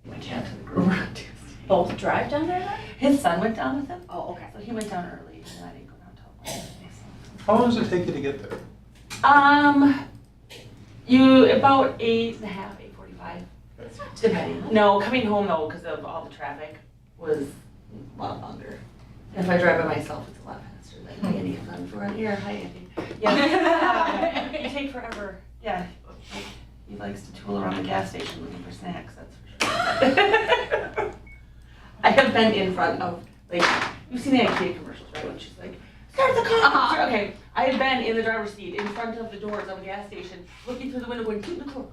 went down to the Grover on Tuesday. Both drive down there then? His son went down with him. Oh, okay. So he went down early, and I didn't go down till Wednesday. How long does it take you to get there? You about 8:30, 8:45, depending. No, coming home though, because of all the traffic, was a lot longer. If I drive by myself, it's a lot faster than Andy comes on for here. Hi, Andy. Yeah, you take forever. Yeah, he likes to tool around the gas station looking for snacks. That's for sure. I have been in front of, like, you've seen the IKEA commercials, right? When she's like, start the car. Okay, I have been in the driver's seat in front of the doors of a gas station, looking through the window, going, keep the car.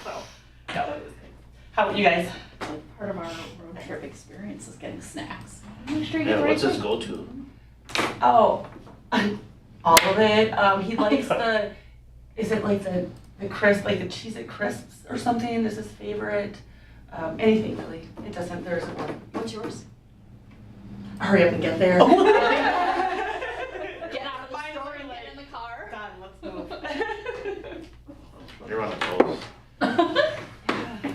So, that was good. How about you guys? Part of our road trip experience is getting snacks. Yeah, what's his go-to? Oh, all of it. He likes the, is it like the crisp, like the Cheez-It crisps or something is his favorite. Anything really. It doesn't, there isn't one. What's yours? Hurry up and get there. Get out of the store and get in the car. Done, let's move. You're on the toes.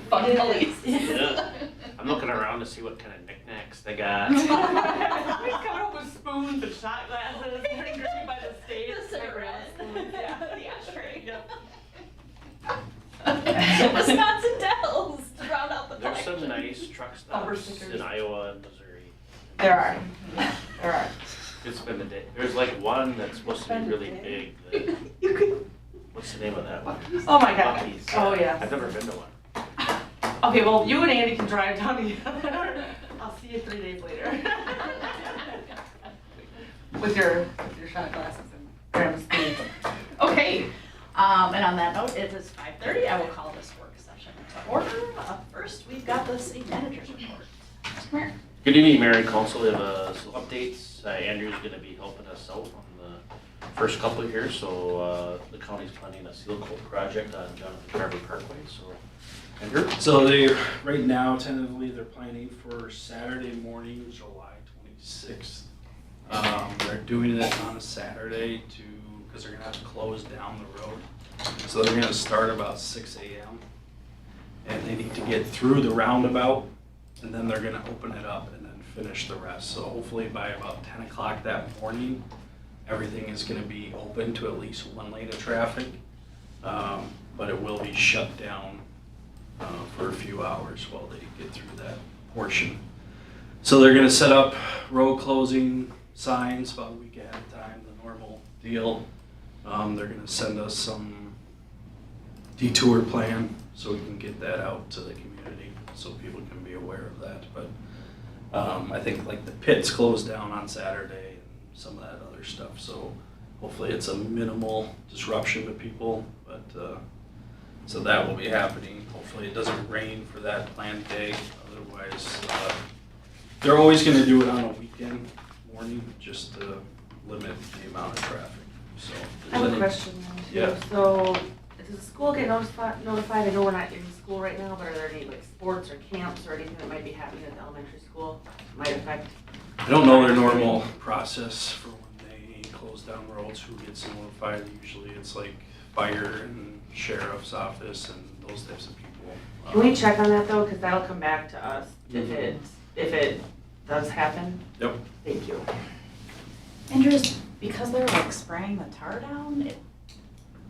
Fun police. Yeah. I'm looking around to see what kind of knickknacks they got. He's coming up with spoons and shot glasses, getting grippy by the stage. The cigarettes. Yeah. The ashtray. Yep. Wisconsin Dells to round out the There's some collection. nice truck Bumper stops stickers. in Iowa and Missouri. There are. There are. It's been a day. There's like one that's supposed to be really big. That, You could. what's the name of that one? Oh my God. Buc-ee's. Oh yeah. I've never been to one. Okay, well, you and Andy can drive down together. I'll see you 3 days later. with your shot glasses and grandma's spoons. Okay, and on that note, it is 5:30. I will call this work session to order. First, we've got the city manager's report. Mr. Mayor. Good evening, Mayor and Council. We have some updates. Andrew's going to be helping us out on the first couple here. So the county's planning a seal coat project on Jonathan Carver Parkway. So Andrew? So they, right now, tentatively, they're planning for Saturday morning, July 26th. They're doing it on a Saturday because they're gonna have to close down the road. So they're gonna start about 6 a.m. and they need to get through the roundabout, and then they're gonna open it up and then finish the rest. So hopefully by about 10 o'clock that morning, everything is gonna be open to at least one lane of traffic. But it will be shut down for a few hours while they get through that portion. So they're gonna set up road closing signs about a week ahead of time, the normal deal. They're gonna send us some detour plan so we can get that out to the community so people can be aware of that. But I think like the pit's closed down on Saturday and some of that other stuff. So hopefully it's a minimal disruption to people, but so that will be happening. Hopefully it doesn't rain for that planned day. Otherwise, they're always going to do it on a weekend morning just to limit the amount of traffic. So, I have a question then too. Yeah. So, does the school get notified? I know we're not in school right now, but are there any like sports or camps or anything that might be happening at the elementary school that might affect? I don't know their normal process for when they close down roads, who gets notified. Usually it's like fire and sheriff's office and those types of people. Can we check on that though? Because that'll come back to us if it does happen. Yep. Thank you. Andrews, because they're like spraying the tar down,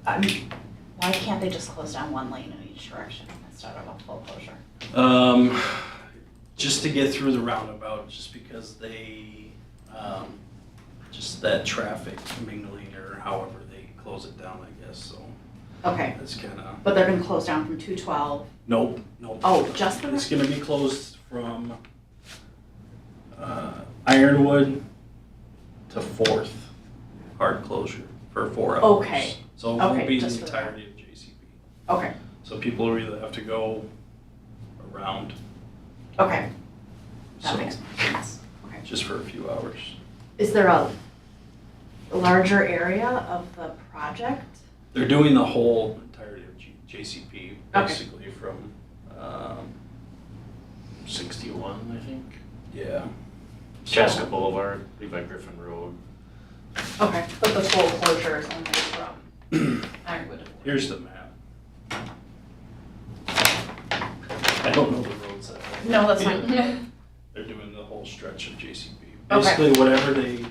why can't they just close down one lane in each direction instead of a full closure? Just to get through the roundabout, just because they, just that traffic mingling or however they close it down, I guess, so Okay, that's kind of, but they're gonna close down from 212. nope. Oh, just for It's the, gonna be closed from, Ironwood to 4th, hard closure for 4 hours. Okay. So it won't Okay, be the just for that. entirety of JCP. okay, So people will either have to go around, okay, that so, makes sense. Okay. just for a few hours. Is there a larger area of the project? They're doing the whole entirety of JCP, Okay. basically from, 61, I think. yeah. Chaska Boulevard, Levi Griffin Road. Okay, but the full closure is only from Ironwood to Ford. Here's the map. No, that's fine. They're doing the whole stretch of JCB. Okay. Basically, whatever they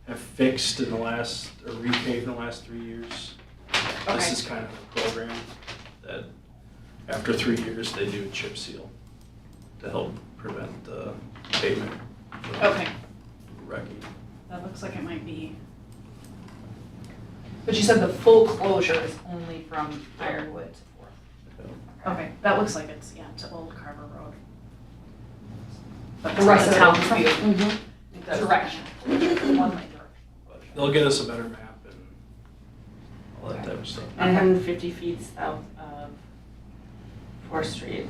have fixed in the last, or repaved in the last 3 years, this Okay. is kind of a program that after 3 years, they do a chip seal to help prevent the pavement from Okay, wrecking. that looks like it might be. But you said the full closure is only from Ironwood to Fourth. Okay, that looks like it's, yeah, to Old Carver Road. But The rest of town it view. Mm-hmm. Direction. One way direction. But they'll get us a better map and all that type of stuff. And 150 feet south of 4th Street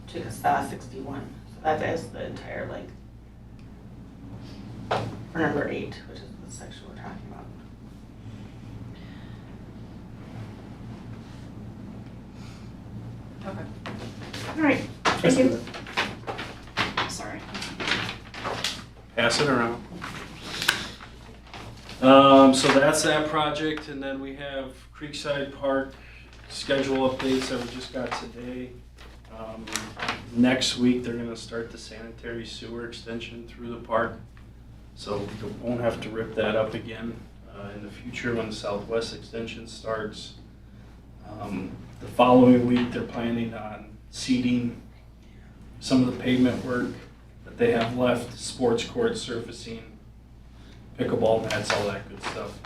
to 61. So that is the entire length. For number 8, which is the section we're talking about. Okay. All right, thank you. Sorry. Pass it around. So that's that project, and then we have Creekside Park schedule updates that we just got today. Next week, they're gonna start the sanitary sewer extension through the park. So we won't have to rip that up again in the future when the southwest extension starts. The following week, they're planning on seeding some of the pavement work that they have left, sports court surfacing, pickleball mats, all that good stuff.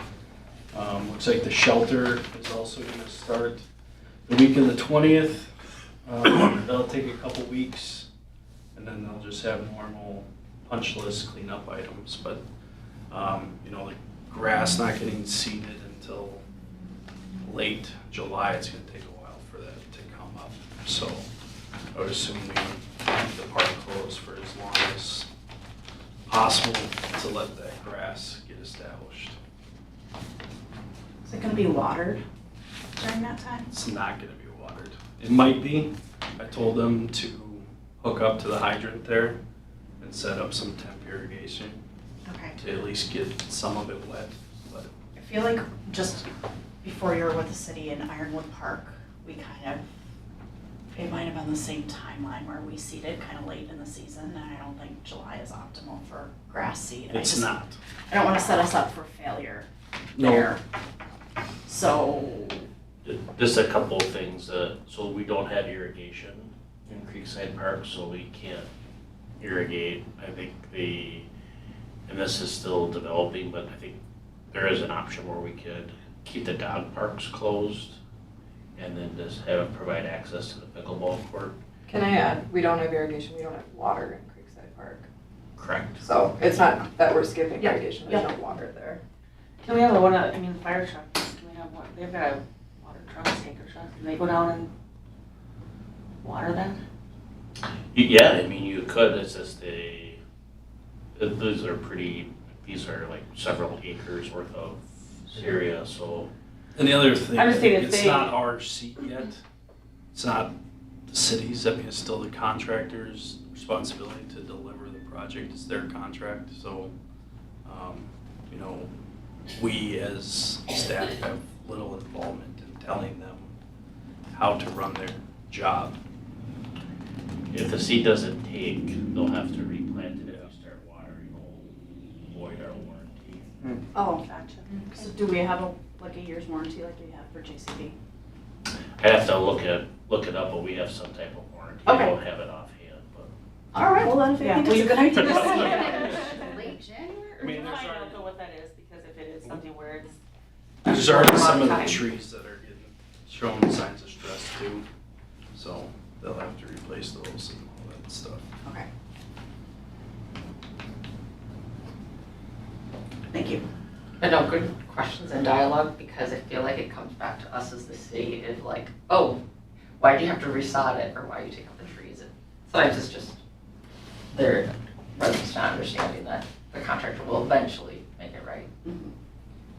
Looks like the shelter is also gonna start the week of the 20th. That'll take a couple weeks, and then they'll just have normal punch list cleanup items, but, the grass not getting seeded until late July, it's gonna take a while for that to come up. So I would assume we keep the park closed for as long as possible to let that grass get established. Is it gonna be watered during that time? It's not gonna be watered. It might be. I told them to hook up to the hydrant there and set up some temp irrigation Okay. to at least get some of it wet, but I feel like just before you were with the city in Ironwood Park, we it might have been the same timeline where we seeded kind of late in the season, and I don't think July is optimal for grass seed. it's not. I don't wanna set us up for failure No. there. So, Just a couple of things, so we don't have irrigation in Creekside Park, so we can't irrigate. I think and this is still developing, but I think there is an option where we could keep the dog parks closed and then just provide access to the pickleball court. Can I add, we don't have irrigation, we don't have water in Creekside Park. Correct. So it's not that we're skipping Yeah, irrigation, there's yeah. no water there. Can we have the fire truck, can we have one, they've got a water truck, tanker truck, can they go down and water that? Yeah, I mean, you could, it's just these are like several acres worth of area, so. And the other thing, I'm just saying if it's they- not our seat yet. It's not the city's, I mean, it's still the contractor's responsibility to deliver the project. It's their contract, so, we as staff have little involvement in telling them how to run their job. If the seed doesn't take, they'll have to replant it if you start watering, it'll void our warranty. oh, gotcha. So do we have a year's warranty like we have for JCB? I'd have to look it up, but we have some type of warranty. Okay. I don't have it offhand, but. All right, well then if you Yeah, think well, it's a good idea. Late January? I mean, there's Find out already- though what that is, because if it is something where it's. There's already some of the Time. trees that are getting, showing signs of stress too, so they'll have to replace those and all that stuff. Okay. Thank you. I know, good questions and dialogue, because I feel like it comes back to us as the city, if like, oh, why do you have to resod it, or why do you take out the trees? And sometimes it's just, their residents not understanding that the contractor will eventually make it right.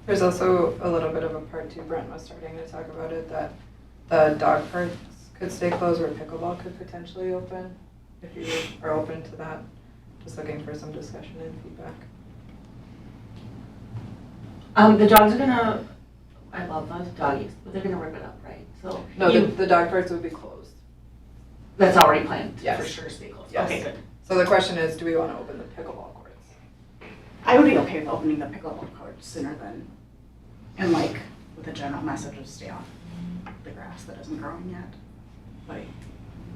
There's also a little bit of a part two, Brent was starting to talk about it, that the dog parks could stay closed or pickleball could potentially open, if you are open to that. Just looking for some discussion and feedback. The dogs are gonna, I love those doggies, but they're gonna rip it up, right? So. No, you- the dog parks would be closed. That's already planned to Yes. for sure stay closed. Yes. Okay, good. So the question is, do we want to open the pickleball courts? I would be okay with opening the pickleball court sooner than, and like with a general message of stay off the grass that isn't growing yet. Like,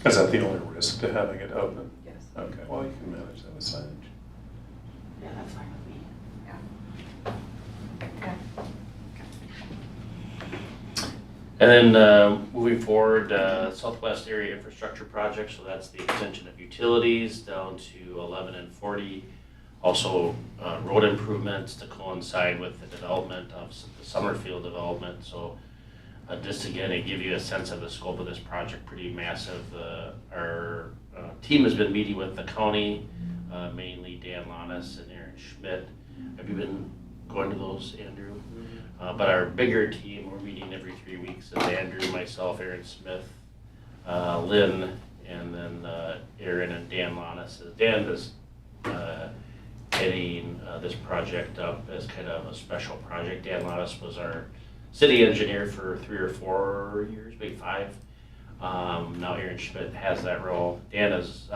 Is that the only risk to having it open? Yes. Okay, well, you can manage that with signage. Yeah, that's fine with me. okay. And then moving forward, Southwest Area Infrastructure Project, so that's the extension of utilities down to 11 and 40. Also road improvements to coincide with the development of the Summerfield development. So just again, to give you a sense of the scope of this project, pretty massive. Our team has been meeting with the county, mainly Dan Lanis and Erin Schmidt. Have you been going to those, Andrew? But our bigger team, we're meeting every 3 weeks. It's Andrew, myself, Erin Smith, Lynn, and then Erin and Dan Lanis. Dan is heading this project up as kind of a special project. Dan Lanis was our city engineer for 3 or 4 years, maybe 5. Now Erin Schmidt has that role. Dan is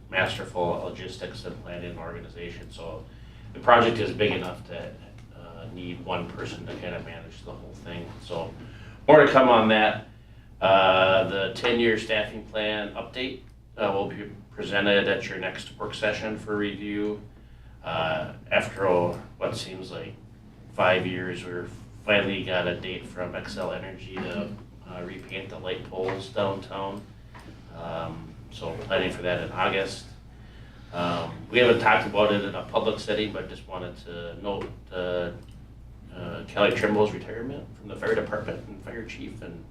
masterful at logistics and planning and organization. So the project is big enough to need one person to kind of manage the whole thing. So more to come on that. The 10-year staffing plan update will be presented at your next work session for review. After what seems like 5 years, we're finally got a date from Xcel Energy to repaint the light poles downtown. So planning for that in August. We haven't talked about it in a public setting, but just wanted to note Kelly Trimble's retirement from the fire department and fire chief, and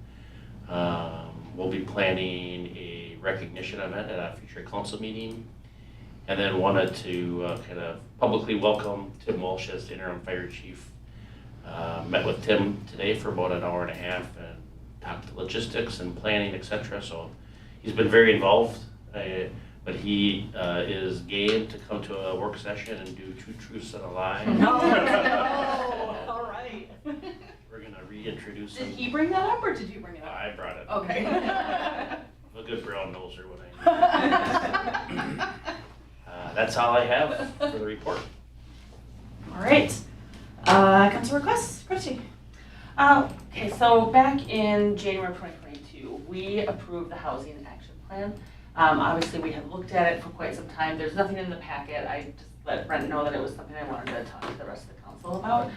we'll be planning a recognition event at a future council meeting. And then wanted to kind of publicly welcome Tim Walsh as the interim fire chief. Met with Tim today for about an hour and a half and talked logistics and planning, etc. So he's been very involved, but he is game to come to a work session and do 2 truths and a lie. No, all right. We're gonna reintroduce him. Did he bring that up or did you bring it up? I brought it. Okay. I'm a good brown noser when I need. That's all I have for the report. All right. Council requests, Kristy. Okay, so back in January of 2022, we approved the housing action plan. Obviously, we had looked at it for quite some time. There's nothing in the packet. I just let Brent know that it was something I wanted to talk to the rest of the council about.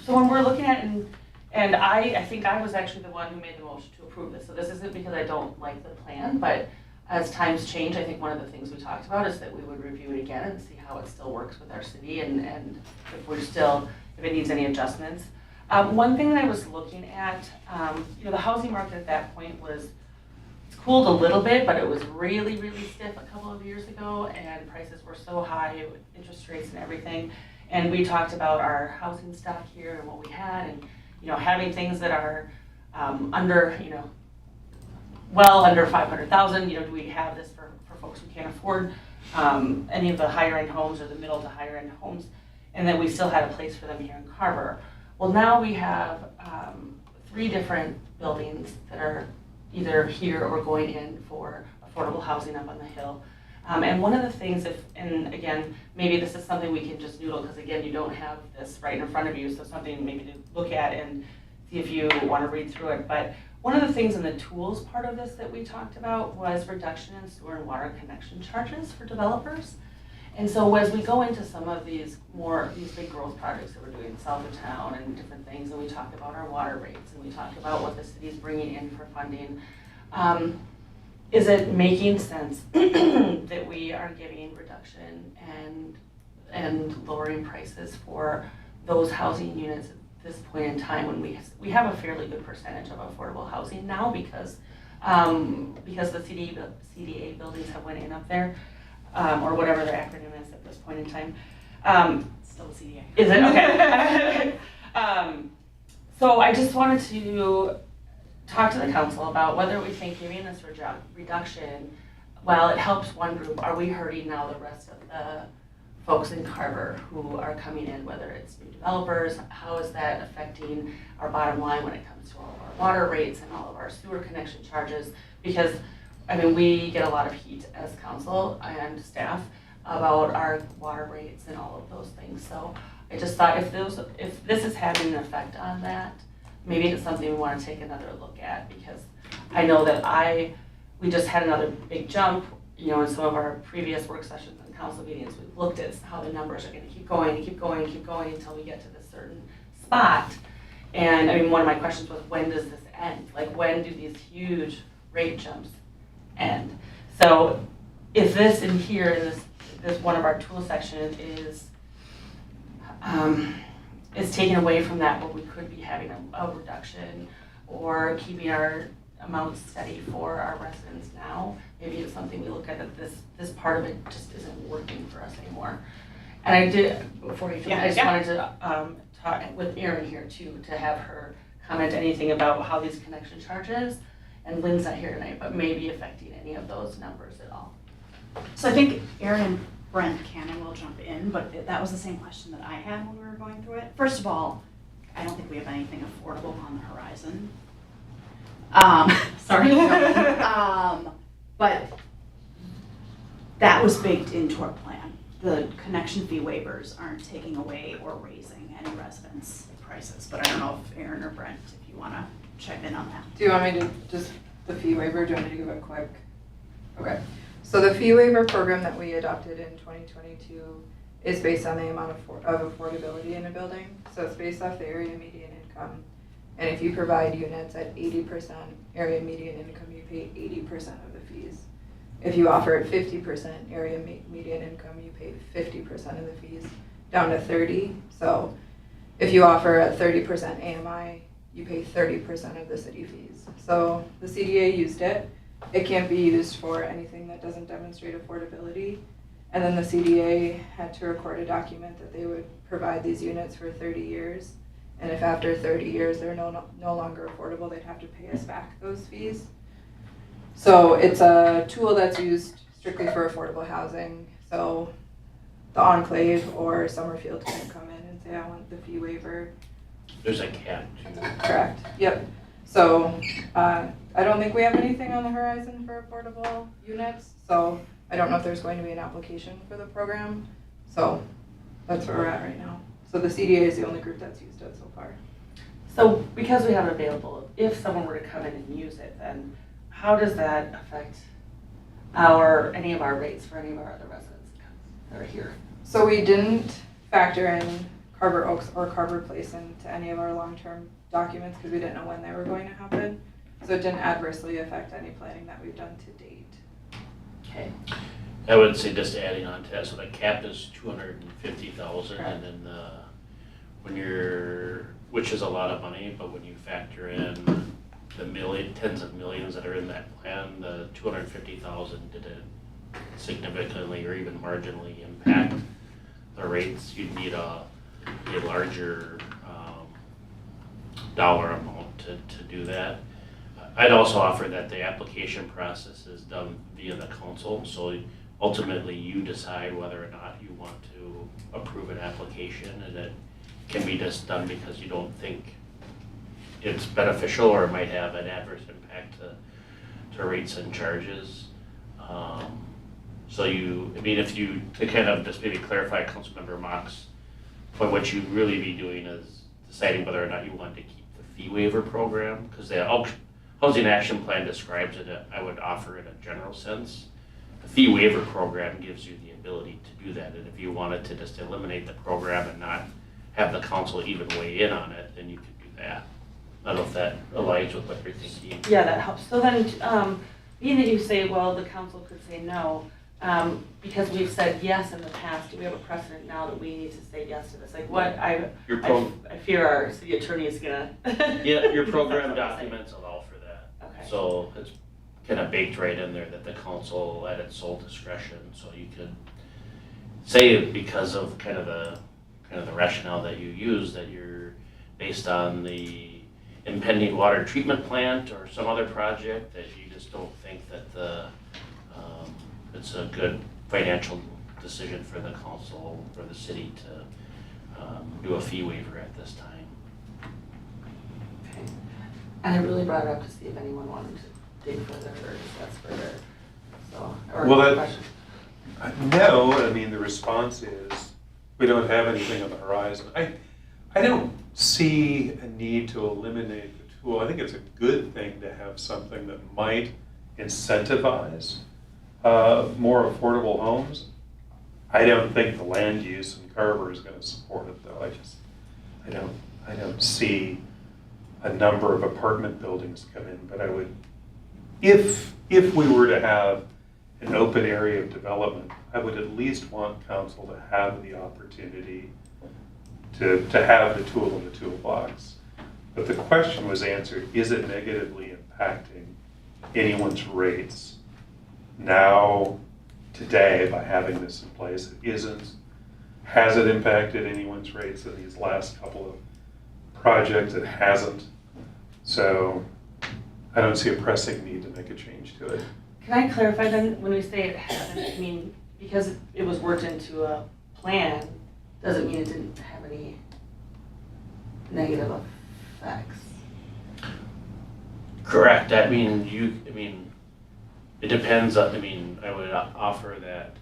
So when we're looking at it, and I think I was actually the one who made the motion to approve this. So this isn't because I don't like the plan, but as times change, I think one of the things we talked about is that we would review it again and see how it still works with our city and if it needs any adjustments. One thing that I was looking at, the housing market at that point was cooled a little bit, but it was really, really stiff a couple of years ago, and prices were so high with interest rates and everything. And we talked about our housing stock here and what we had, and having things that are under, well under 500,000. Do we have this for folks who can't afford any of the higher end homes or the middle to higher end homes, and then we still had a place for them here in Carver. Well, now we have 3 different buildings that are either here or going in for affordable housing up on the hill. And one of the things, and again, maybe this is something we can just noodle, because again, you don't have this right in front of you, so something maybe to look at and see if you want to read through it. But one of the things in the tools part of this that we talked about was reduction in sewer and water connection charges for developers. And so as we go into some of these big growth projects that we're doing south of town and different things, and we talk about our water rates and we talk about what the city's bringing in for funding, is it making sense that we are giving reduction and lowering prices for those housing units at this point in time when we have a fairly good percentage of affordable housing now because the CDA buildings have went in up there, or whatever their acronym is at this point in time. Still CDA. Is it? Okay. So I just wanted to talk to the council about whether we think giving this reduction, while it helps one group, are we hurting now the rest of the folks in Carver who are coming in, whether it's new developers? How is that affecting our bottom line when it comes to all of our water rates and all of our sewer connection charges? Because I mean, we get a lot of heat as council and staff about our water rates and all of those things. So I just thought if this is having an effect on that, maybe it's something we want to take another look at, because I know that we just had another big jump, you know, in some of our previous work sessions and council meetings. We've looked at how the numbers are going to keep going and keep going and keep going until we get to this certain spot. And I mean, one of my questions was, when does this end? Like, when do these huge rate jumps end? So if this in here, this one of our tool section is taken away from that, where we could be having a reduction or keeping our amounts steady for our residents now, maybe it's something we look at, that this part of it just isn't working for us anymore. And I did, before you jump, I just wanted to talk with Erin here too, to have her comment anything about how these connection charges, and Lynn's not here tonight, but maybe affecting any of those numbers at all. So I think Erin and Brent can and will jump in, but that was the same question that I had when we were going through it. First of all, I don't think we have anything affordable on the horizon. Sorry. But that was baked into our plan. The connection fee waivers aren't taking away or raising any residents' prices, but I don't know if Erin or Brent, if you want to chime in on that. Do you want me to just, the fee waiver, do you want me to give a quick? Okay, so the fee waiver program that we adopted in 2022 is based on the amount of affordability in a building. So it's based off the area median income. And if you provide units at 80% area median income, you pay 80% of the fees. If you offer at 50% area median income, you pay 50% of the fees, down to 30. So if you offer at 30% AMI, you pay 30% of the city fees. So the CDA used it. It can't be used for anything that doesn't demonstrate affordability. And then the CDA had to record a document that they would provide these units for 30 years. And if after 30 years they're no longer affordable, they'd have to pay us back those fees. So it's a tool that's used strictly for affordable housing. So the Enclave or Summerfield can come in and say, I want the fee waiver. There's a cap too. Correct, yep. So I don't think we have anything on the horizon for affordable units. So I don't know if there's going to be an application for the program. So that's where we're at right now. So the CDA is the only group that's used it so far. So because we have it available, if someone were to come in and use it, then how does that affect any of our rates for any of our other residents that are here? So we didn't factor in Carver Oaks or Carver Place into any of our long-term documents because we didn't know when they were going to happen. So it didn't adversely affect any planning that we've done to date. Okay. I would say just adding on to that, so the cap is 250,000, and then which is a lot of money, but when you factor in the tens of millions that are in that plan, the 250,000 didn't significantly or even marginally impact the rates. You'd need a larger dollar amount to do that. I'd also offer that the application process is done via the council, so ultimately you decide whether or not you want to approve an application, and it can be just done because you don't think it's beneficial or it might have an adverse impact to rates and charges. So to kind of just maybe clarify Councilmember Mock's point, what you'd really be doing is deciding whether or not you want to keep the fee waiver program, because the Housing Action Plan describes it, I would offer in a general sense. The fee waiver program gives you the ability to do that, and if you wanted to just eliminate the program and not have the council even weigh in on it, then you could do that. I don't know if that aligns with what you're thinking. Yeah, that helps. So then, being that you say, well, the council could say no, because we've said yes in the past, do we have a precedent now that we need to say yes to this? Like what I fear our city attorney is gonna. Yeah, your program documents allow for that. Okay. So it's kind of baked right in there that the council at its sole discretion, so you could say because of kind of the rationale that you use, that you're based on the impending water treatment plant or some other project, that you just don't think that it's a good financial decision for the council, for the city to do a fee waiver at this time. Okay. And I really brought it up to see if anyone wanted dig further or discuss further, so, or Well, that- question. No, I mean, the response is, we don't have anything on the horizon. I don't see a need to eliminate the tool. I think it's a good thing to have something that might incentivize more affordable homes. I don't think the land use in Carver is gonna support it, though. I don't see a number of apartment buildings come in, but I would, if we were to have an open area of development, I would at least want council to have the opportunity to have the tool in the toolbox. But the question was answered, is it negatively impacting anyone's rates now, today, by having this in place? It isn't. Has it impacted anyone's rates in these last couple of projects? It hasn't. So I don't see a pressing need to make a change to it. Can I clarify then, when we say it hasn't, I mean, because it was worked into a plan, doesn't mean it didn't have any negative effects. Correct, I mean, it depends on, I would offer that,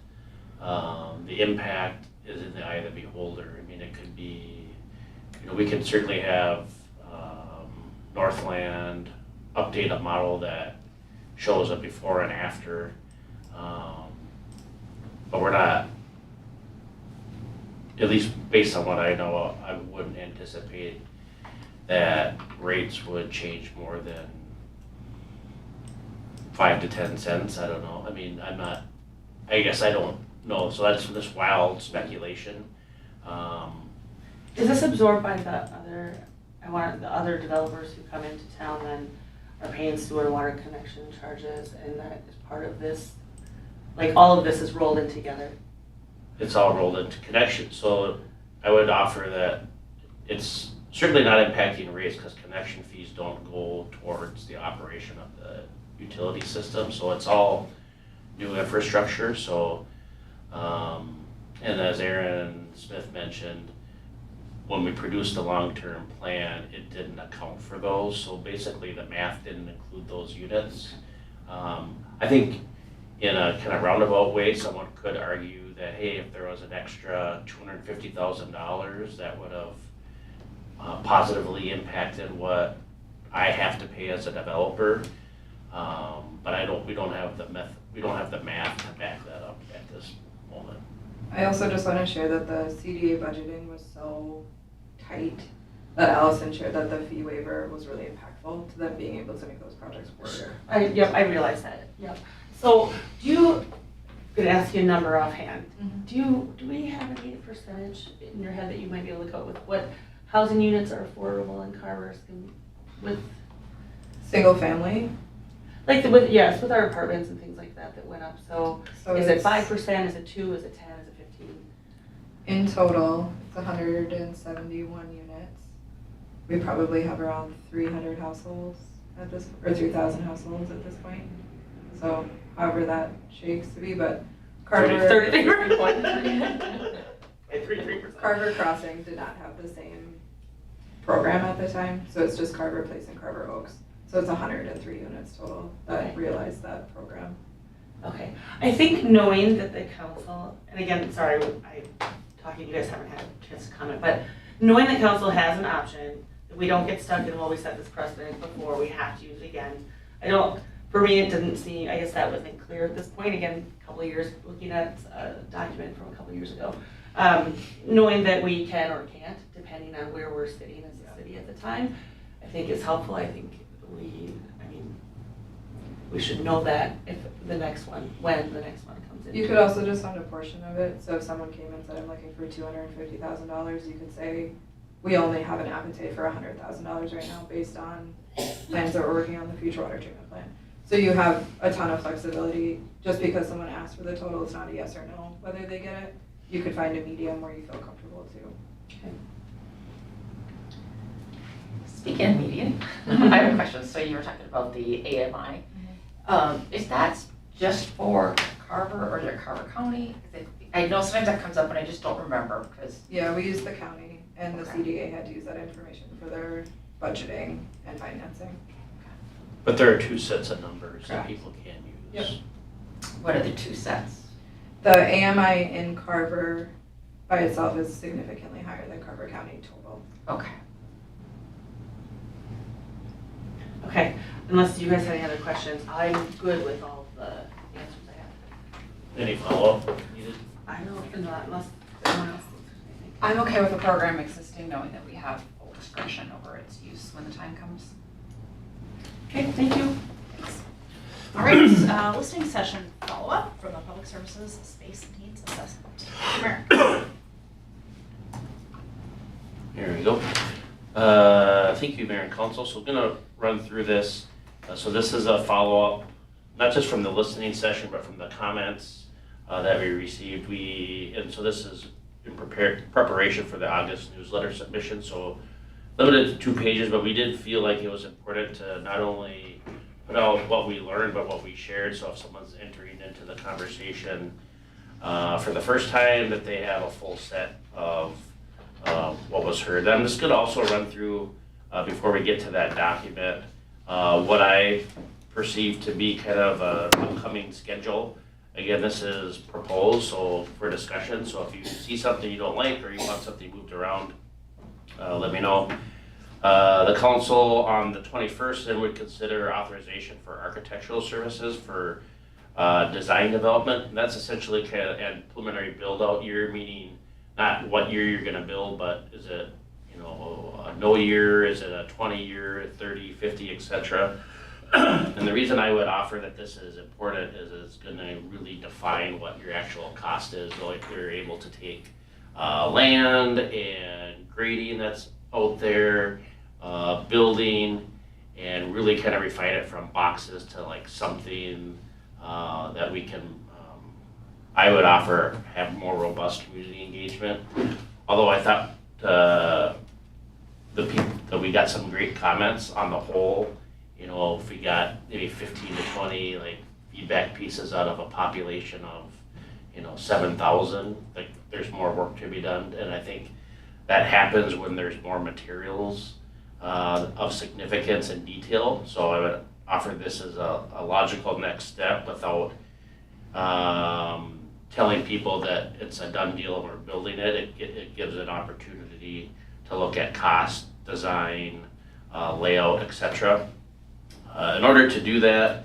the impact is in the eye of the beholder. I mean, it could be, we can certainly have, Northland update a model that shows a before and after, but we're not, at least based on what I know, I wouldn't anticipate that rates would change more than 5 to 10 cents. I don't know. I guess I don't know. So that's just wild speculation. Is this absorbed by the other developers who come into town then are paying sewer and water connection charges, and that is part of this? Like, all of this is rolled in together? It's all rolled into connection. So I would offer that it's certainly not impacting rates because connection fees don't go towards the operation of the utility system. So it's all new infrastructure. So, and as Erin Smith mentioned, when we produced the long-term plan, it didn't account for those. So basically the math didn't include those units. I think in a kind of roundabout way, someone could argue that, hey, if there was an extra $250,000, that would have positively impacted what I have to pay as a developer. But we don't have the math to back that up at this moment. I also just want to share that the CDA budgeting was so tight that Allison shared that the fee waiver was really impactful to them being able to make those projects work. I realize that, yep. So, I'm gonna ask you a number offhand. Mhm. Do we have any percentage in your head that you might be able to go with what housing units are affordable in Carver with, Single family. like, with our apartments and things like that went up, so is it it's- 5%, is it 2, is it 10, is it 15? In total, it's 171 units. We probably have around 300 households at this, or 3,000 households at this point. So however that shakes to be, but Carver. 33%. Carver Crossing did not have the same program at the time, so it's just Carver Place and Carver Oaks. So it's 103 units total that Okay. realized that program. Okay, I think knowing that the council, and again, sorry, you guys haven't had a chance to comment, but knowing the council has an option, that we don't get stuck in, well, we set this precedent before, we have to use it again. For me, it didn't seem, I guess that wasn't clear at this point, again, a couple of years, looking at a document from a couple of years ago. Knowing that we can or can't, depending on where we're sitting as a city at the time, I think is helpful. I think we should know that when the next one comes in. You could also just fund a portion of it, so if someone came and said, I'm looking for $250,000, you could say, we only have an appetite for $100,000 right now based on plans that we're working on the future water treatment plan. So you have a ton of flexibility. Just because someone asks for the total, it's not a yes or no whether they get it. You could find a medium where you feel comfortable too. Okay. Speaking of median, I have a question. So you were talking about the AMI. Is that just for Carver or is it Carver County? I know sometimes that comes up and I just don't remember because. Yeah, we use the county and the Okay. CDA had to use that information for their budgeting and financing. But there are 2 sets of numbers that Correct. people can use. What are the 2 sets? The AMI in Carver by itself is significantly higher than Carver County total. Okay. Okay, unless you guys have any other questions, I'm good with all the answers I have. Any follow-up needed? I don't, not unless anyone else thinks there's anything. I'm okay with the program existing, knowing that we have full discretion over its use when the time comes. Okay, thank you. All right, listening session follow-up from the Public Services Space Needs Assessment. Mareck. Here we go. Thank you, Mayor and Council. So we're gonna run through this. So this is a follow-up, not just from the listening session, but from the comments that we received. And so this is in preparation for the August newsletter submission. So limited to 2 pages, but we did feel like it was important to not only put out what we learned, but what we shared. So if someone's entering into the conversation for the first time, that they have a full set of what was heard. I'm just gonna also run through, before we get to that document, what I perceive to be kind of an upcoming schedule. Again, this is proposed, so for discussion, so if you see something you don't like or you want something moved around, let me know. The council on the 21st then would consider authorization for architectural services for design development. And that's essentially kind of a preliminary build out year, meaning not what year you're gonna build, but is it, a no year, is it a 20 year, 30, 50, etc. And the reason I would offer that this is important is it's gonna really define what your actual cost is. So if you're able to take land and grading that's out there, building, and really kind of refine it from boxes to like something that we can, I would offer, have more robust community engagement. Although I thought that we got some great comments on the whole. If we got maybe 15 to 20 like feedback pieces out of a population of 7,000, like there's more work to be done. And I think that happens when there's more materials of significance and detail. So I would offer this as a logical next step without telling people that it's a done deal and we're building it. It gives an opportunity to look at cost, design, layout, etc. In order to do that,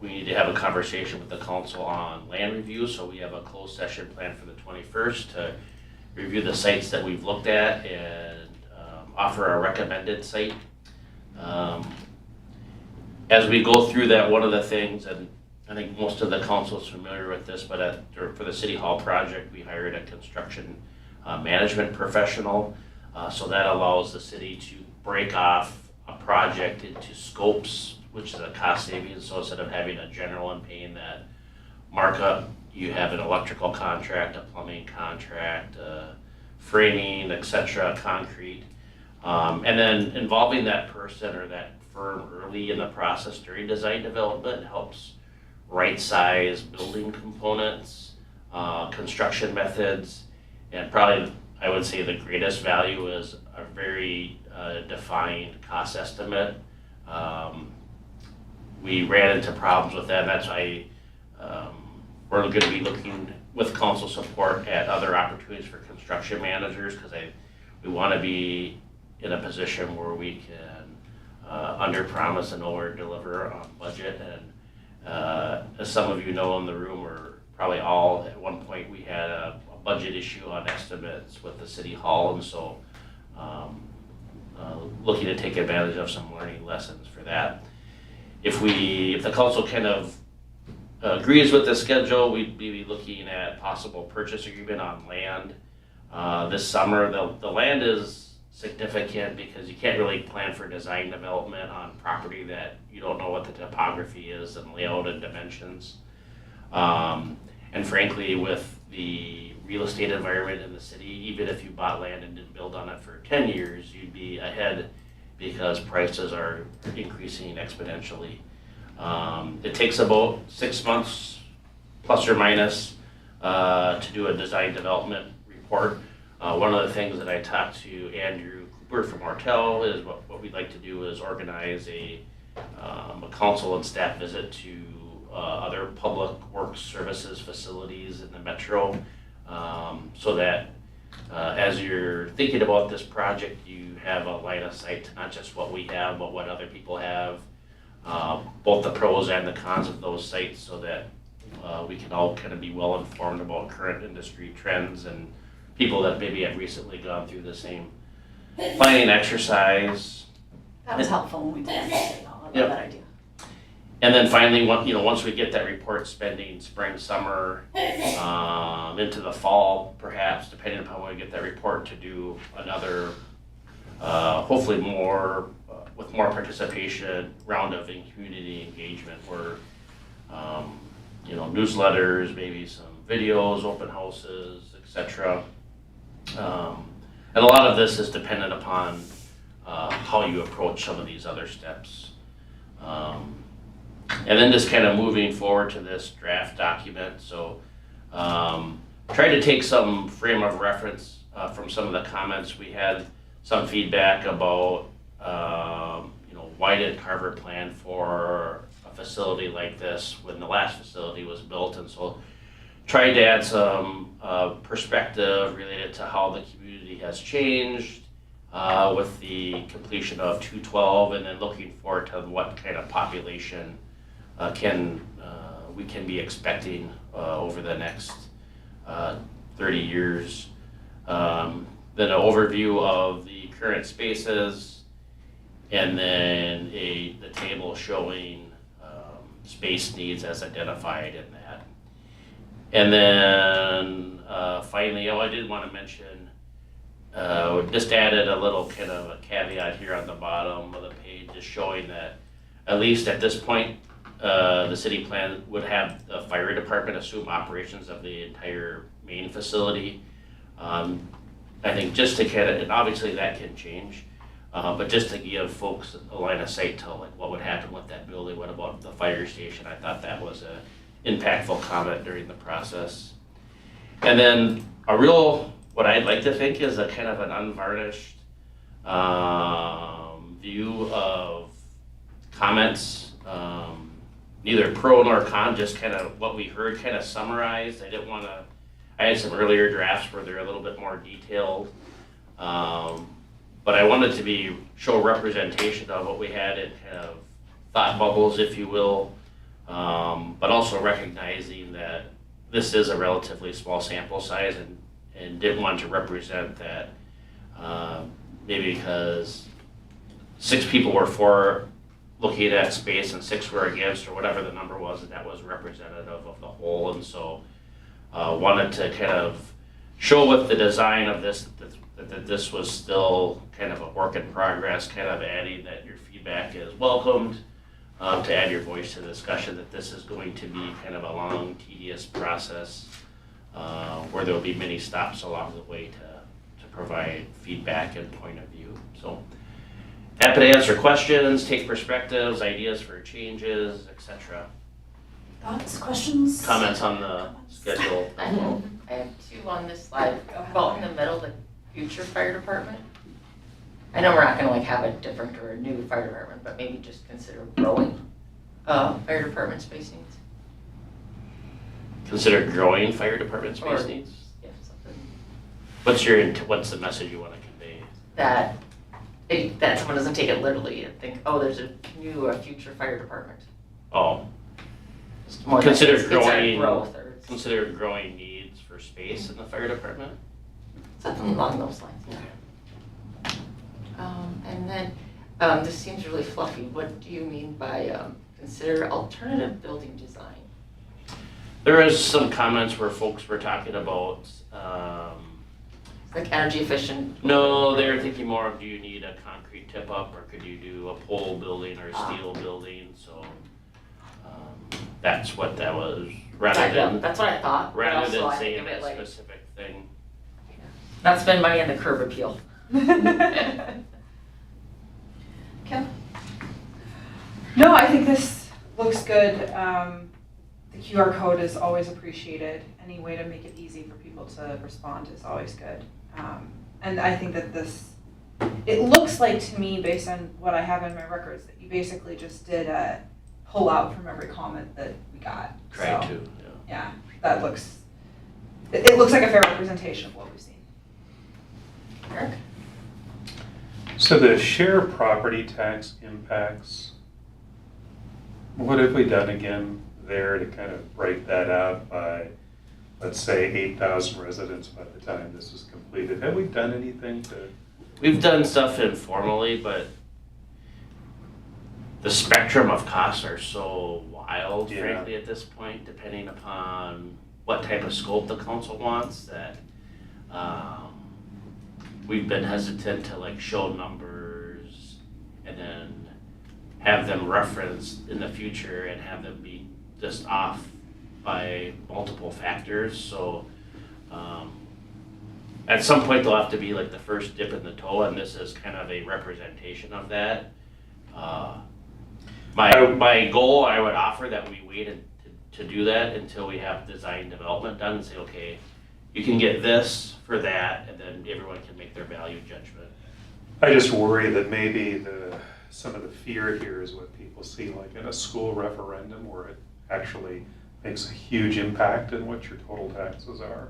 we need to have a conversation with the council on land review. So we have a closed session planned for the 21st to review the sites that we've looked at and offer a recommended site. As we go through that, one of the things, and I think most of the council is familiar with this, but for the City Hall project, we hired a construction management professional. So that allows the city to break off a project into scopes, which is a cost savings. So instead of having a general and paying that markup, you have an electrical contract, a plumbing contract, framing, etc., concrete. And then involving that person or that firm early in the process during design development helps right-size building components, construction methods, and probably I would say the greatest value is a very defined cost estimate. We ran into problems with that. That's why we're going to be looking with council support at other opportunities for construction managers, because we want to be in a position where we can under promise and over deliver on budget. And as some of you know in the room, or probably all, at one point we had a budget issue on estimates with the City Hall, and so looking to take advantage of some learning lessons for that. If the council kind of agrees with the schedule, we'd be looking at possible purchase agreement on land this summer. The land is significant because you can't really plan for design development on property that you don't know what the topography is and layout and dimensions. And frankly, with the real estate environment in the city, even if you bought land and didn't build on it for 10 years, you'd be ahead because prices are increasing exponentially. It takes about 6 months, plus or minus, to do a design development report. One of the things that I talked to Andrew Cooper from Ortel is what we'd like to do is organize a a council and staff visit to other public works services facilities in the metro, so that as you're thinking about this project, you have a line of sight to not just what we have, but what other people have, both the pros and the cons of those sites, so that we can all kind of be well informed about current industry trends and people that maybe have recently gone through the same planning exercise. That was helpful when we did it. I love Yep. that idea. And then finally, once we get that report, spending spring, summer, into the fall, perhaps, depending upon when we get that report, to do another, hopefully with more participation, round of community engagement where, newsletters, maybe some videos, open houses, etc. And a lot of this is dependent upon how you approach some of these other steps. And then just kind of moving forward to this draft document. So try to take some frame of reference from some of the comments. We had some feedback about, why did Carver plan for a facility like this when the last facility was built? And so tried to add some perspective related to how the community has changed with the completion of 212, and then looking forward to what kind of population we can be expecting over the next 30 years. Then an overview of the current spaces, and then the table showing space needs as identified in that. And then finally, I did want to mention, just added a little kind of a caveat here on the bottom of the page, just showing that at least at this point, the city plan would have the fire department assume operations of the entire main facility. I think just to kind of, and obviously that can change, but just to give folks a line of sight to like what would happen with that building, what about the fire station. I thought that was a impactful comment during the process. And then what I'd like to think is a kind of an unvarnished view of comments, neither pro nor con, just kind of what we heard kind of summarized. I had some earlier drafts where they're a little bit more detailed, but I wanted to show representation of what we had in kind of thought bubbles, if you will, but also recognizing that this is a relatively small sample size, and didn't want to represent that maybe because 6 people were for looking at that space and 6 were against, or whatever the number was, and that was representative of the whole. And so wanted to kind of show with the design of this that this was still kind of a work in progress, kind of adding that your feedback is welcomed, to add your voice to the discussion, that this is going to be kind of a long, tedious process where there will be many stops along the way to provide feedback and point of view. So happy to answer questions, take perspectives, ideas for changes, etc. Thoughts, questions? Comments on the schedule. I have 2 on this slide. About in the middle, the future fire department. I know we're not gonna have a different or a new fire department, but maybe just consider growing fire department space needs. Consider growing fire department space needs. Yeah, something What's the message you want to convey? that someone doesn't take it literally and think, oh, there's a future fire department. Oh, Just more Consider like it's our growing- growth or it's consider growing needs for space in the fire department. something along those lines. And then this seems really fluffy. What do you mean by consider alternative building design? There is some comments where folks were talking about, Like energy efficient? no, they're thinking more of, do you need a concrete tip up, or could you do a pole building or a steel building? So that's what that was, rather than That's what I thought. but rather also than I saying think of it a like, specific thing. not spend money on the curb appeal. Kim? No, I think this looks good. The QR code is always appreciated. Any way to make it easy for people to respond is always good. And I think that this it looks like to me, based on what I have in my records, that you basically just did a pull out from every comment that we got. Try So, to, yeah. yeah, that looks, it looks like a fair representation of what we've seen. Eric? So the share property tax impacts, what have we done again there to kind of break that out by, let's say, 8,000 residents by the time this is completed? Have we done anything to? We've done stuff informally, but the spectrum of costs are so wild, Yeah. frankly, at this point, depending upon what type of scope the council wants, that we've been hesitant to like show numbers and then have them referenced in the future and have them be just off by multiple factors. So at some point they'll have to be like the first dip in the toe, and this is kind of a representation of that. My goal, I would offer that we wait to do that until we have design development done and say, okay, you can get this for that, and then everyone can make their value judgment. I just worry that maybe some of the fear here is what people see like in a school referendum where it actually makes a huge impact in what your total taxes are.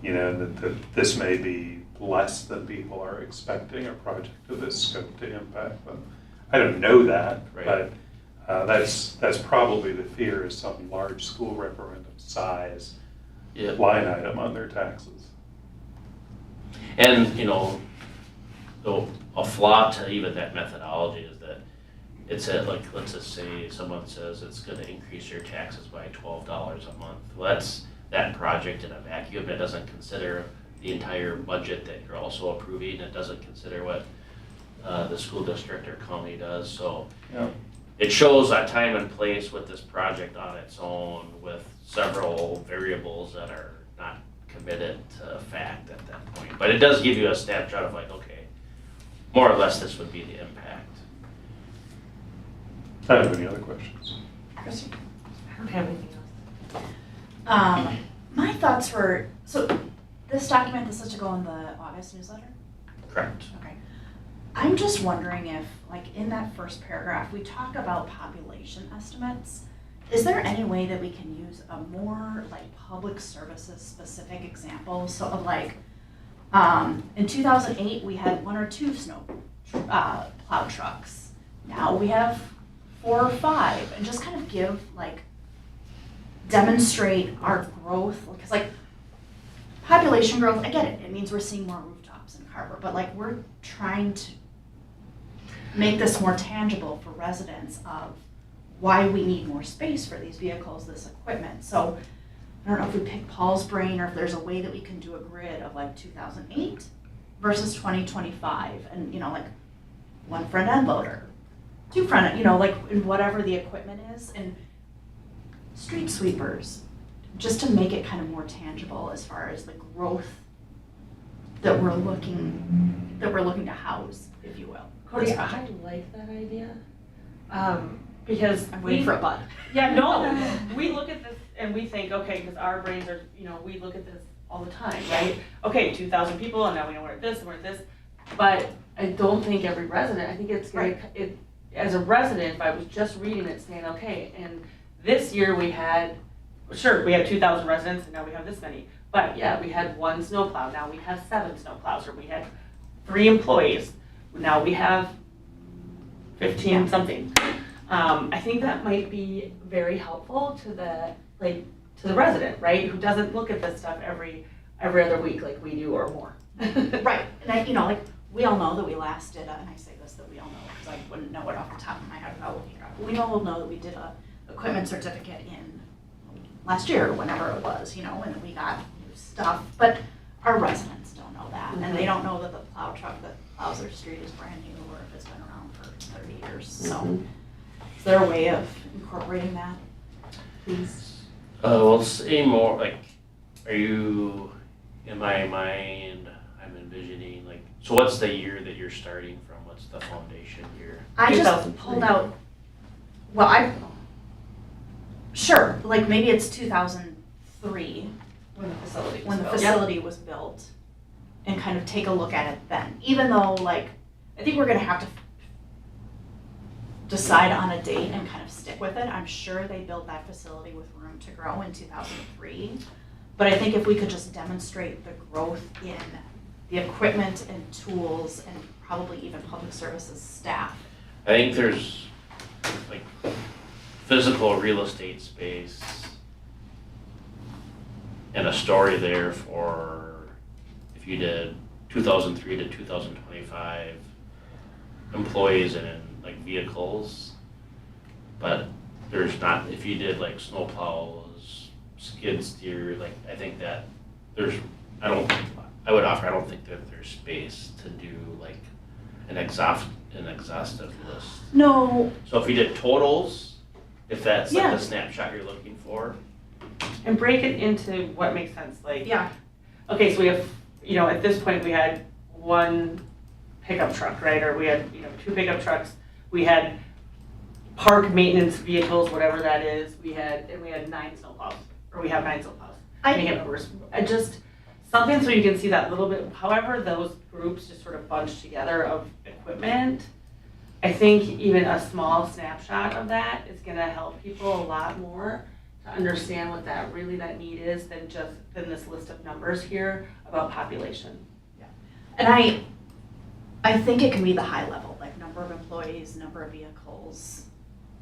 You know, that this may be less than people are expecting a project of this scope to impact them. I don't know that, Right. but that's probably the fear, is some large school referendum size Yeah. line item on their taxes. And, you know, a flaw to even that methodology is that it's at like, let's just say someone says it's gonna increase your taxes by $12 a month. Well, that's that project in a vacuum. It doesn't consider the entire budget that you're also approving. It doesn't consider what the school district or county does. So Yeah. it shows a time and place with this project on its own with several variables that are not committed to fact at that point. But it does give you a snapshot of like, okay, more or less this would be the impact. I don't have any other questions. Kristy? I don't have anything else. My thoughts were, so this document is supposed to go in the August newsletter? Correct. Okay. I'm just wondering if, like, in that first paragraph, we talk about population estimates. Is there any way that we can use a more, like, public services specific example? So, of like, in 2008, we had 1 or 2 snow plow trucks. Now we have 4 or 5, and just kind of give, like, demonstrate our growth, because, like, population growth, I get it, it means we're seeing more rooftops in Carver, but like, we're trying to make this more tangible for residents of why we need more space for these vehicles, this equipment. So I don't know if we pick Paul's brain, or if there's a way that we can do a grid of like 2008 versus 2025, and, you know, like 1 front end loader, 2 front end, you know, like, in whatever the equipment is, and street sweepers, just to make it kind of more tangible as far as the growth that we're looking to house, if you will. Cody, This I project. like that idea, because I'm waiting for a bud. Yeah, no, we look at this and we think, okay, because our brains are, you know, we look at this all the time, right? Okay, 2,000 people, and now we know we're at this and we're at this, but I don't think every resident, I think it's gonna, as a resident, if I was just reading it, saying, okay, and this year we had, sure, we had 2,000 residents and now we have this many, but yeah, we had 1 snowplow, now we have 7 snowplows, or we had 3 employees, now we have 15 something. I think that might be very helpful to the resident, right, who doesn't look at this stuff every other week like we do or more. Right, and I, you know, like, we all know that we last did, and I say this, that we all know, because I wouldn't know it off the top of my head without looking it up. We all know that we did a equipment certificate in last year, whenever it was, you know, and we got new stuff, but our residents don't know that, and they don't know that the plow truck that plows their street is brand new, or if it's been around for 30 years, so. Is there a way of incorporating that, please? Well, say more, like, are you, in my mind, I'm envisioning, like, so what's the year that you're starting from? What's the foundation year? I just 2003. pulled out, well, sure, like, maybe it's 2003, When the facility was when the built. facility was built. and kind of take a look at it then. Even though, like, I think we're gonna have to decide on a date and kind of stick with it. I'm sure they built that facility with room to grow in 2003. But I think if we could just demonstrate the growth in the equipment and tools and probably even public services staff. I think there's like physical real estate space and a story there for if you did 2003 to 2025 employees and like vehicles, but there's not, if you did like snow plows, skid steer, like I think that there's, I don't think that there's space to do like an exhaustive list. No, So if we did totals, if that's like Yeah. the snapshot you're looking for, And break it into what makes sense, like, yeah, okay, so we have, you know, at this point, we had one pickup truck, right, or we had, you know, 2 pickup trucks, we had park maintenance vehicles, whatever that is, we had 9 snowplows, or we have 9 snowplows. I can't remember, just, something so you can see that little bit, however those groups just sort of bunch together of equipment. I think even a small snapshot of that is gonna help people a lot more to understand what that need is than this list of numbers here about population. and I think it can be the high level, like number of employees, number of vehicles.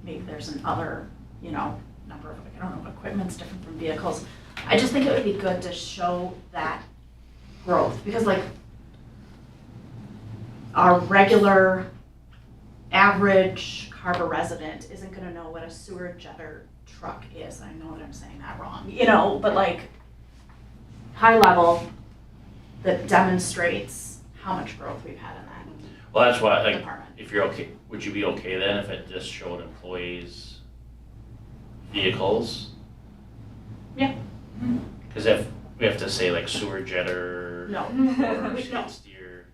Maybe there's an other, you know, number of, I don't know, equipment's different from vehicles. I just think it would be good to show that growth, because like our regular average Carver resident isn't gonna know what a sewer jetter truck is. I know that I'm saying that wrong, you know, but like high level that demonstrates how much growth we've had in that well, that's why, like, department. if you're okay, would you be okay then if it just showed employees, vehicles? Yeah. Cause if we have to say like sewer jetter No. or No. skid steer,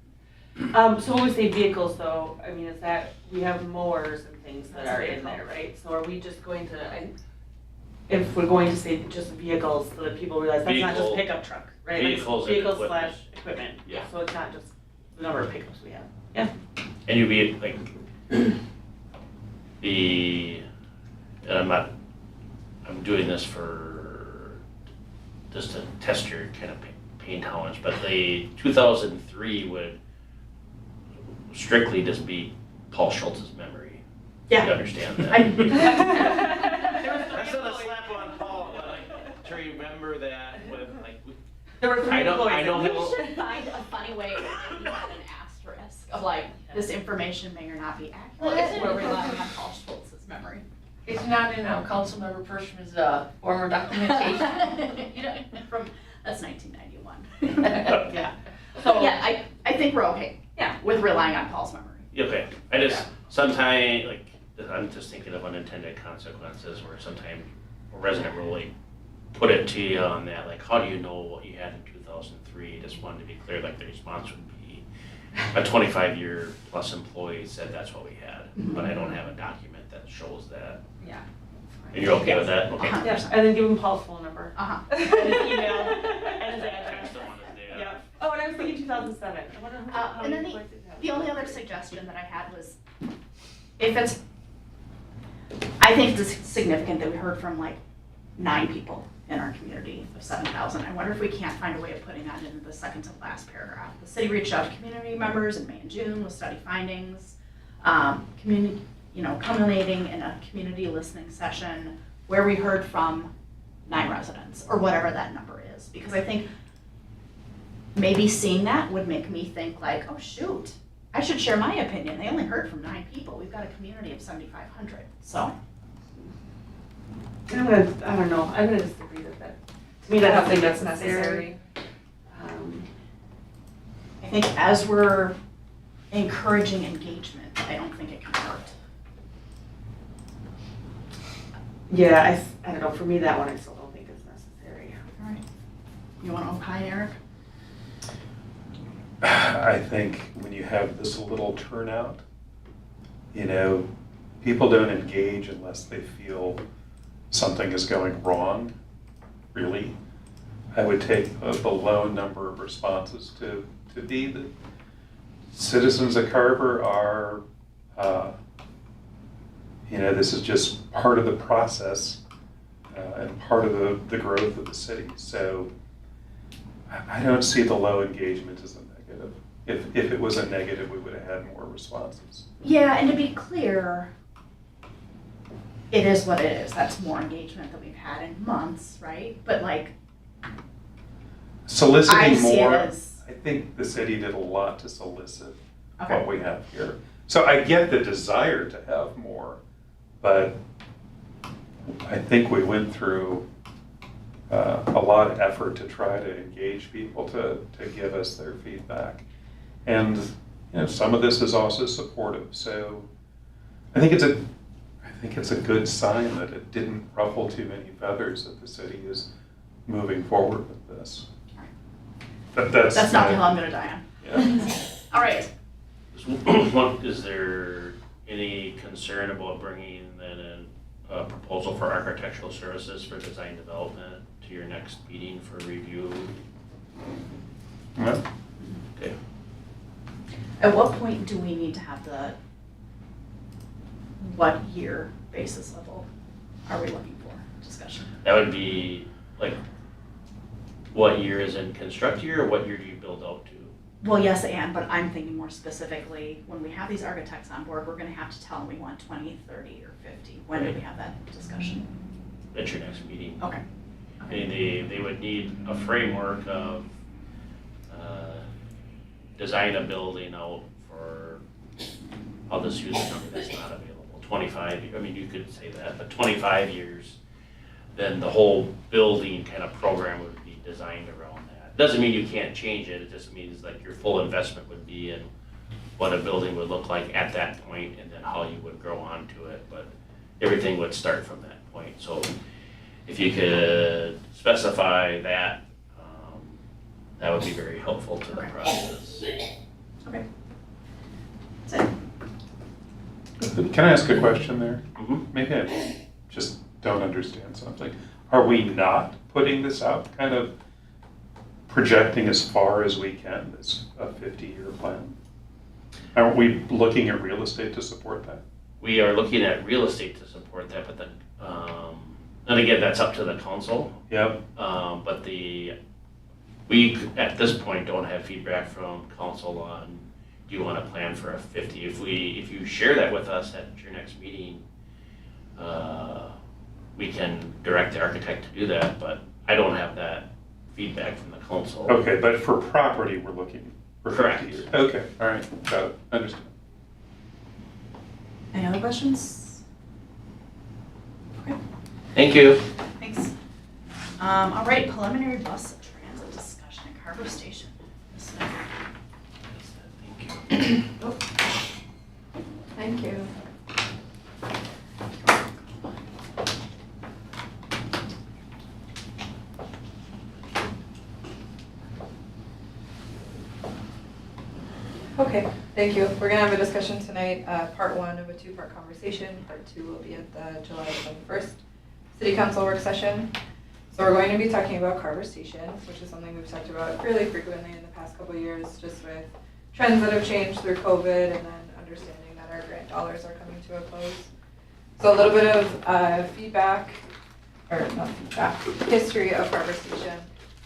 So when we say vehicles though, I mean, is that, we have mowers and things that That's a are in vehicle. there, right? So are we just going to, if we're going to say just vehicles, so that people realize that's not just Vehicle- pickup truck, right? Like, vehicles and Vehicles equipment. slash equipment, Yeah. so it's not just the number of pickups we have. and you'd be like, I'm doing this for, just to test your kind of pain tolerance, but the 2003 would strictly just be Paul Schultz's memory. Yeah. You understand that? There That's not a slap on Paul, but like, to remember that with like, were 3 I employees. know We he'll, should find a funny way to give you an asterisk of like, this information may or not be accurate, we're relying on Paul Schultz's memory. It's not in a council member person's former documentation. You know, that's 1991. Yeah. So, yeah, I think we're okay. Yeah. With relying on Paul's memory. okay, I just, sometimes, like, I'm just thinking of unintended consequences where sometimes a resident will like put it to you on that, like, how do you know what you had in 2003? Just wanted to be clear, like the response would be a 25-year plus employee said that's what we had, but I don't have a document that shows that. Yeah. And you're okay with that? Okay. Uh-huh. Yeah, and then give him Paul's phone number. Uh-huh. And his email, and his I address. just don't want to do that. Yeah. Oh, and I was thinking 2007. I wonder how And then many places have it. The only other suggestion that I had was, if it's, I think it's significant that we heard from like 9 people in our community of 7,000. I wonder if we can't find a way of putting that into the second to last paragraph. The city reached out to community members in May and June with study findings, community, you know, culminating in a community listening session where we heard from 9 residents or whatever that number is. Because I think maybe seeing that would make me think like, oh shoot, I should share my opinion. They only heard from 9 people. We've got a community of 7,500. So I don't know, I'm gonna disagree with that. To me, I don't that's think that's necessary. necessary. I think as we're encouraging engagement, I don't think it can hurt. Yeah, I don't know, for me, that one I still don't think is necessary. All right. You want to opine, Eric? I think when you have this little turnout, you know, people don't engage unless they feel something is going wrong, really. I would take the low number of responses to to be that citizens of Carver are, this is just part of the process and part of the growth of the city. So I don't see the low engagement as a negative. If it was a negative, we would have had more responses. Yeah, and to be clear, it is what it is. That's more engagement than we've had in months, right? But like, I Soliciting see it more, as, I think the city did a lot to solicit okay, what we have here. So I get the desire to have more, but I think we went through a lot of effort to try to engage people to give us their feedback. And some of this is also supportive. So I think it's a good sign that it didn't ruffle too many feathers, that the city is moving forward with this. But that's not the hill I'm gonna die on. Yeah. All right. Is there any concern about bringing then in a proposal for architectural services for design development to your next meeting for review? Yeah. Okay. At what point do we need to have what year basis level are we looking for discussion? That would be like, what year is in construct year, or what year do you build out to? Well, yes, but I'm thinking more specifically, when we have these architects on board, we're gonna have to tell them we want 20, 30, or 50. When do we have that discussion? At your next meeting. Okay. I mean, they would need a framework of design a building out for, I'll just use a number that's not available, 25, I mean, you could say that, but 25 years, then the whole building kind of program would be designed around that. Doesn't mean you can't change it, it just means like your full investment would be in what a building would look like at that point and then how you would grow onto it, but everything would start from that point. So if you could specify that, that would be very helpful to the process. Okay. That's it. Can I ask a question there? Mhm. Maybe I just don't understand something. Are we not putting this out, kind of projecting as far as we can, this a 50-year plan? Aren't we looking at real estate to support that? We are looking at real estate to support that, but then, and again, that's up to the council. Yep. But we, at this point, don't have feedback from council on, do you want to plan for a 50? If you share that with us at your next meeting, we can direct the architect to do that, but I don't have that feedback from the council. Okay, but for property, we're looking for 50 Correct. years. Okay, all right, got it, understood. Any other questions? Okay, Thank you. thanks. All right, preliminary bus transit discussion at Carver Station. Thank you. Oh. Thank you. Okay, thank you. We're gonna have a discussion tonight, part one of a two-part conversation. Part two will be at the July 21st City Council work session. So we're going to be talking about Carver Station, which is something we've talked about really frequently in the past couple of years, just with trends that have changed through COVID and then understanding that our grant dollars are coming to a close. So a little bit of feedback, or not feedback, history of Carver Station.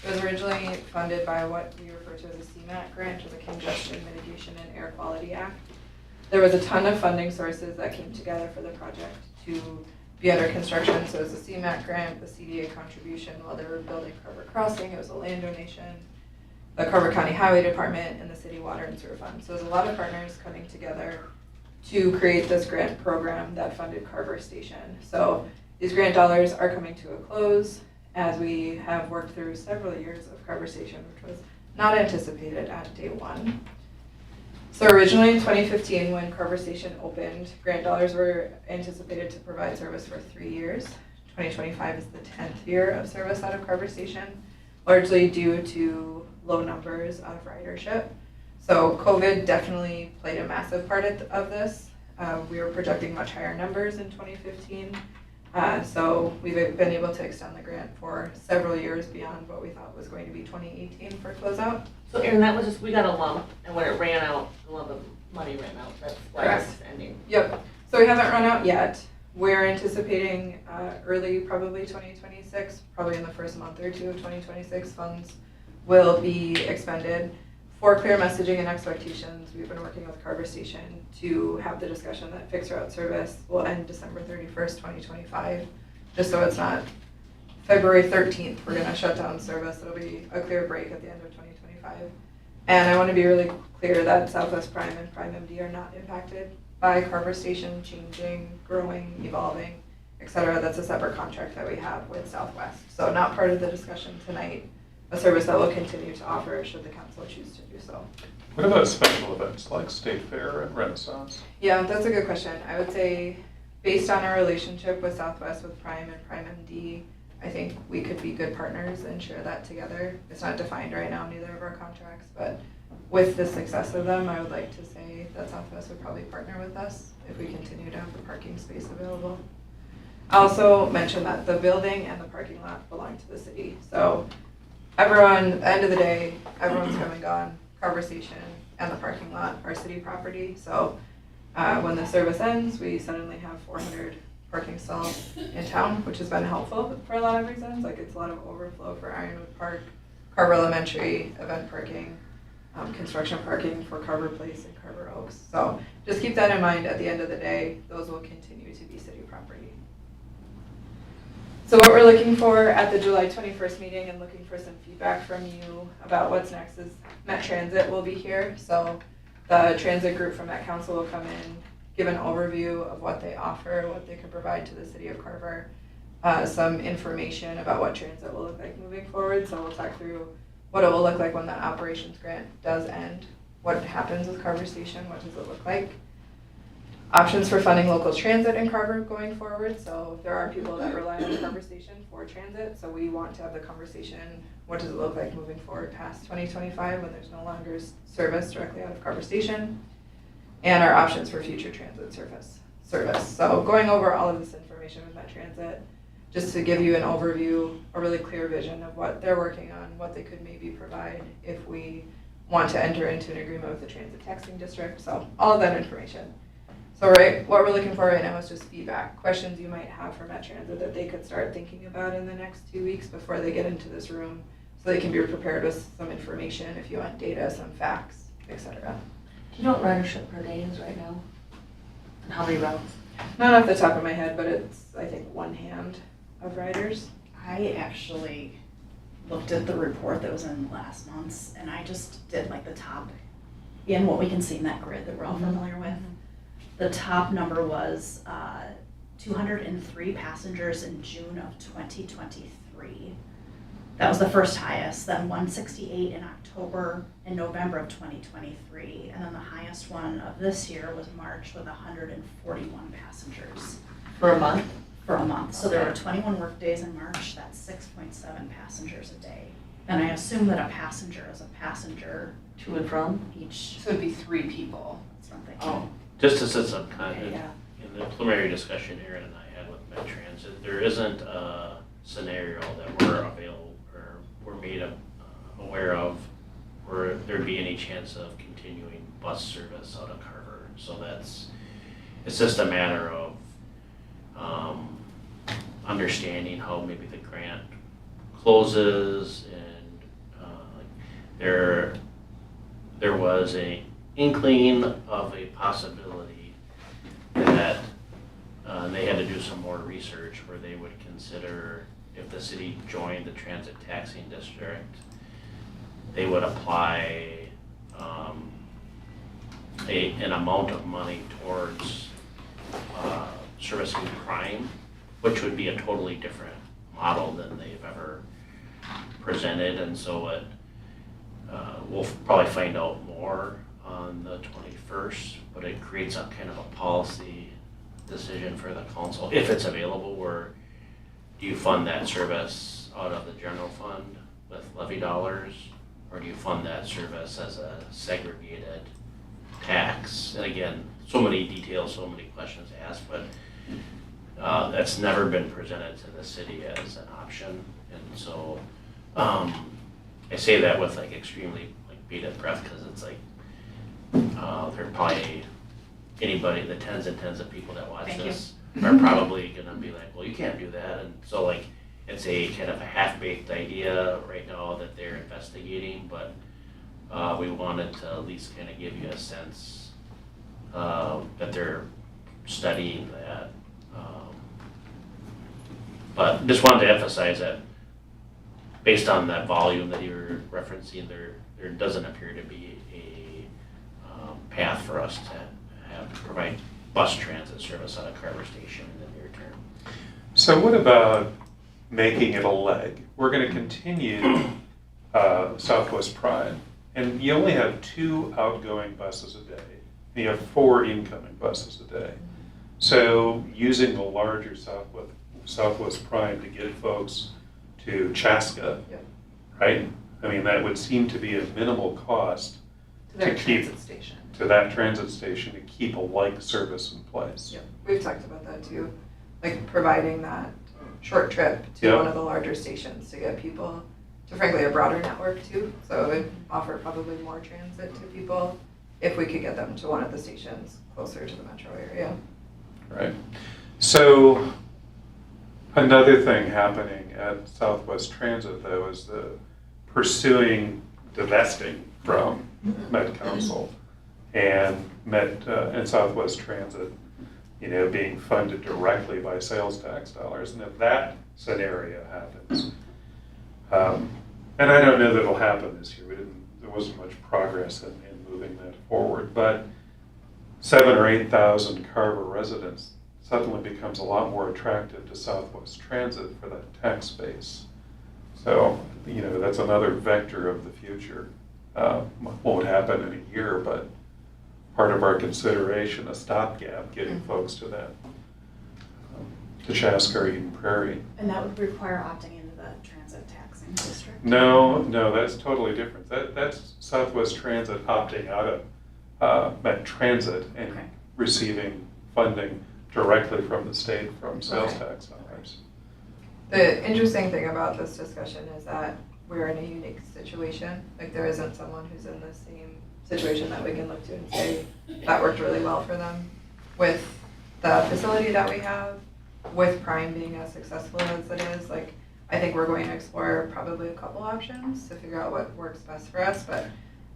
It was originally funded by what we refer to as a CMAQ grant, or the Congestion Mitigation and Air Quality Act. There was a ton of funding sources that came together for the project to be under construction. So it was a CMAQ grant, the CDA contribution while they were building Carver Crossing. It was a land donation, the Carver County Highway Department, and the City Water and Sewer Fund. So it was a lot of partners coming together to create this grant program that funded Carver Station. So these grant dollars are coming to a close as we have worked through several years of Carver Station, which was not anticipated at day one. So originally in 2015, when Carver Station opened, grant dollars were anticipated to provide service for 3 years. 2025 is the 10th year of service out of Carver Station, largely due to low numbers of ridership. So COVID definitely played a massive part of this. We were projecting much higher numbers in 2015. So we've been able to extend the grant for several years beyond what we thought was going to be 2018 for closeout. So Erin, that was just, we got a lump, and when it ran out, the lump of money ran out, that's why it's Correct. ending. Yep, so we haven't run out yet. We're anticipating early, probably 2026, probably in the first month or two of 2026, funds will be expended. For clear messaging and expectations, we've been working with Carver Station to have the discussion that fixed route service will end December 31st, 2025. Just so it's not February 13th, we're gonna shut down service. It'll be a clear break at the end of 2025. And I wanna be really clear that Southwest Prime and Prime MD are not impacted by Carver Station changing, growing, evolving, et cetera. That's a separate contract that we have with Southwest. So not part of the discussion tonight, a service that we'll continue to offer should the council choose to do so. What about special events like State Fair and Renaissance? Yeah, that's a good question. I would say, based on our relationship with Southwest, with Prime and Prime MD, I think we could be good partners and share that together. It's not defined right now in either of our contracts, but with the success of them, I would like to say that Southwest would probably partner with us if we continue to have the parking space available. I also mentioned that the building and the parking lot belong to the city. So everyone, at the end of the day, everyone's come and gone. Carver Station and the parking lot are city property. So when the service ends, we suddenly have 400 parking stalls in town, which has been helpful for a lot of reasons. Like it's a lot of overflow for Ironwood Park, Carver Elementary, event parking, construction parking for Carver Place and Carver Oaks. So just keep that in mind. At the end of the day, those will continue to be city property. So what we're looking for at the July 21st meeting and looking for some feedback from you about what's next is Met Transit will be here. So the transit group from Met Council will come in, give an overview of what they offer, what they can provide to the city of Carver, some information about what transit will look like moving forward. So we'll talk through what it will look like when that operations grant does end, what happens with Carver Station, what does it look like. Options for funding local transit in Carver going forward. So there are people that rely on Carver Station for transit. So we want to have the conversation, what does it look like moving forward past 2025 when there's no longer service directly out of Carver Station, and our options for future transit service. So going over all of this information with Met Transit, just to give you an overview, a really clear vision of what they're working on, what they could maybe provide if we want to enter into an agreement with the transit taxing district. So all of that information. So what we're looking for right now is just feedback, questions you might have for Met Transit that they could start thinking about in the next 2 weeks before they get into this room, so they can be prepared with some information if you want data, some facts, etc. Do you know what ridership per day is right now? And how many routes? Not off the top of my head, but it's, I think, one hand of riders. I actually looked at the report that was in last month's, and I just did like the top, in what we can see in that grid that we're all familiar with. The top number was 203 passengers in June of 2023. That was the first highest, then 168 in October and November of 2023. And then the highest one of this year was March with 141 passengers. For a month? For a month. So there Okay. were 21 work days in March, that's 6.7 passengers a day. And I assume that a passenger is a passenger To and from? each. So it'd be 3 people. That's what I'm thinking. Oh. Just to set some context, Yeah. in the preliminary discussion Erin and I had with Met Transit, there isn't a scenario that we're available or we're made aware of where there'd be any chance of continuing bus service out of Carver. So it's just a matter of understanding how maybe the grant closes, and there was a inkling of a possibility that they had to do some more research where they would consider if the city joined the transit taxing district, they would apply an amount of money towards servicing Prime, which would be a totally different model than they've ever presented. And so we'll probably find out more on the 21st, but it creates a kind of a policy decision for the council, if it's available, where do you fund that service out of the general fund with levy dollars, or do you fund that service as a segregated tax? And again, so many details, so many questions asked, but That's never been presented to the city as an option, and so, I say that with like extremely like bated breath, cause it's like, there are probably anybody, the tens and tens of people that watch Thank you. this are probably gonna be like, well, you can't do that, and so like, it's a kind of a half-baked idea right now that they're investigating, but, we wanted to at least kind of give you a sense, that they're studying that. But just wanted to emphasize that based on that volume that you were referencing, there doesn't appear to be a path for us to provide bus transit service out of Carver Station in the near term. So what about making it a leg? We're going to continue Southwest Pride, and you only have 2 outgoing buses a day. You have 4 incoming buses a day. So using the larger Southwest Pride to get folks to Chaska, Yep. right? I mean, that would seem to be a minimal cost To their to keep transit station. to that transit station to keep a like service in place. Yep, we've talked about that too, like providing that short trip to Yep. one of the larger stations to get people to frankly a broader network too. So it would offer probably more transit to people if we could get them to one of the stations closer to the metro area. Right. So another thing happening at Southwest Transit though is the pursuing divesting from Met Council and and Southwest Transit, being funded directly by sales tax dollars. And if that scenario happens, and I don't know that it'll happen this year. There wasn't much progress in moving that forward, but 7,000 or 8,000 Carver residents suddenly becomes a lot more attractive to Southwest Transit for that tax base. So, that's another vector of the future. Won't happen in a year, but part of our consideration, a stopgap, getting folks to that, to Chaska or Eden Prairie. And that would require opting into the transit taxing district? No, that's totally different. That's Southwest Transit opting out of Met Transit and Okay. receiving funding directly from the state from sales Okay. tax dollars. The interesting thing about this discussion is that we're in a unique situation. Like there isn't someone who's in the same situation that we can look to and say, that worked really well for them. With the facility that we have, with Prime being as successful as it is, like I think we're going to explore probably a couple options to figure out what works best for us. But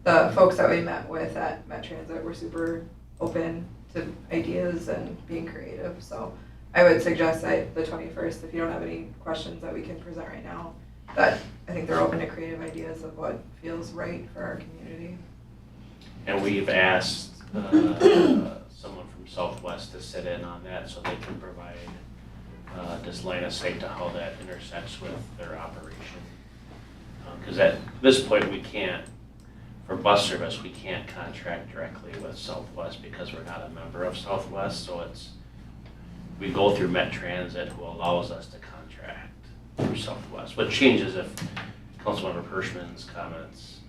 the folks that we met with at Met Transit were super open to ideas and being creative. So I would suggest that the 21st, if you don't have any questions that we can present right now, that I think they're open to creative ideas of what feels right for our community. And we've asked someone from Southwest to sit in on that so they can provide this line of sight to how that intersects with their operation. Because at this point, we can't, for bus service, we can't contract directly with Southwest because we're not a member of Southwest. So we go through Met Transit, who allows us to contract through Southwest. What changes if Councilmember Hirschman's comments,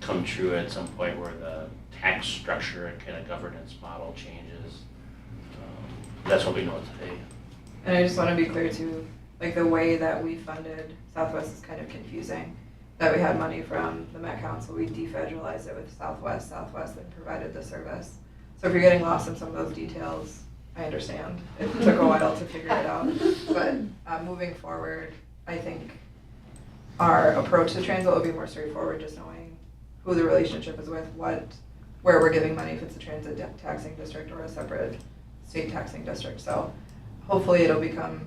come true at some point where the tax structure and kind of governance model changes. That's what we know today. And I just want to be clear too, like the way that we funded Southwest is kind of confusing. That we had money from the Met Council, we defederalized it with Southwest then provided the service. So if you're getting lost in some of those details, I understand. It took a while to figure it out. But moving forward, I think our approach to transit will be more straightforward, just knowing who the relationship is with, where we're giving money, if it's a transit taxing district or a separate state taxing district. So hopefully it'll become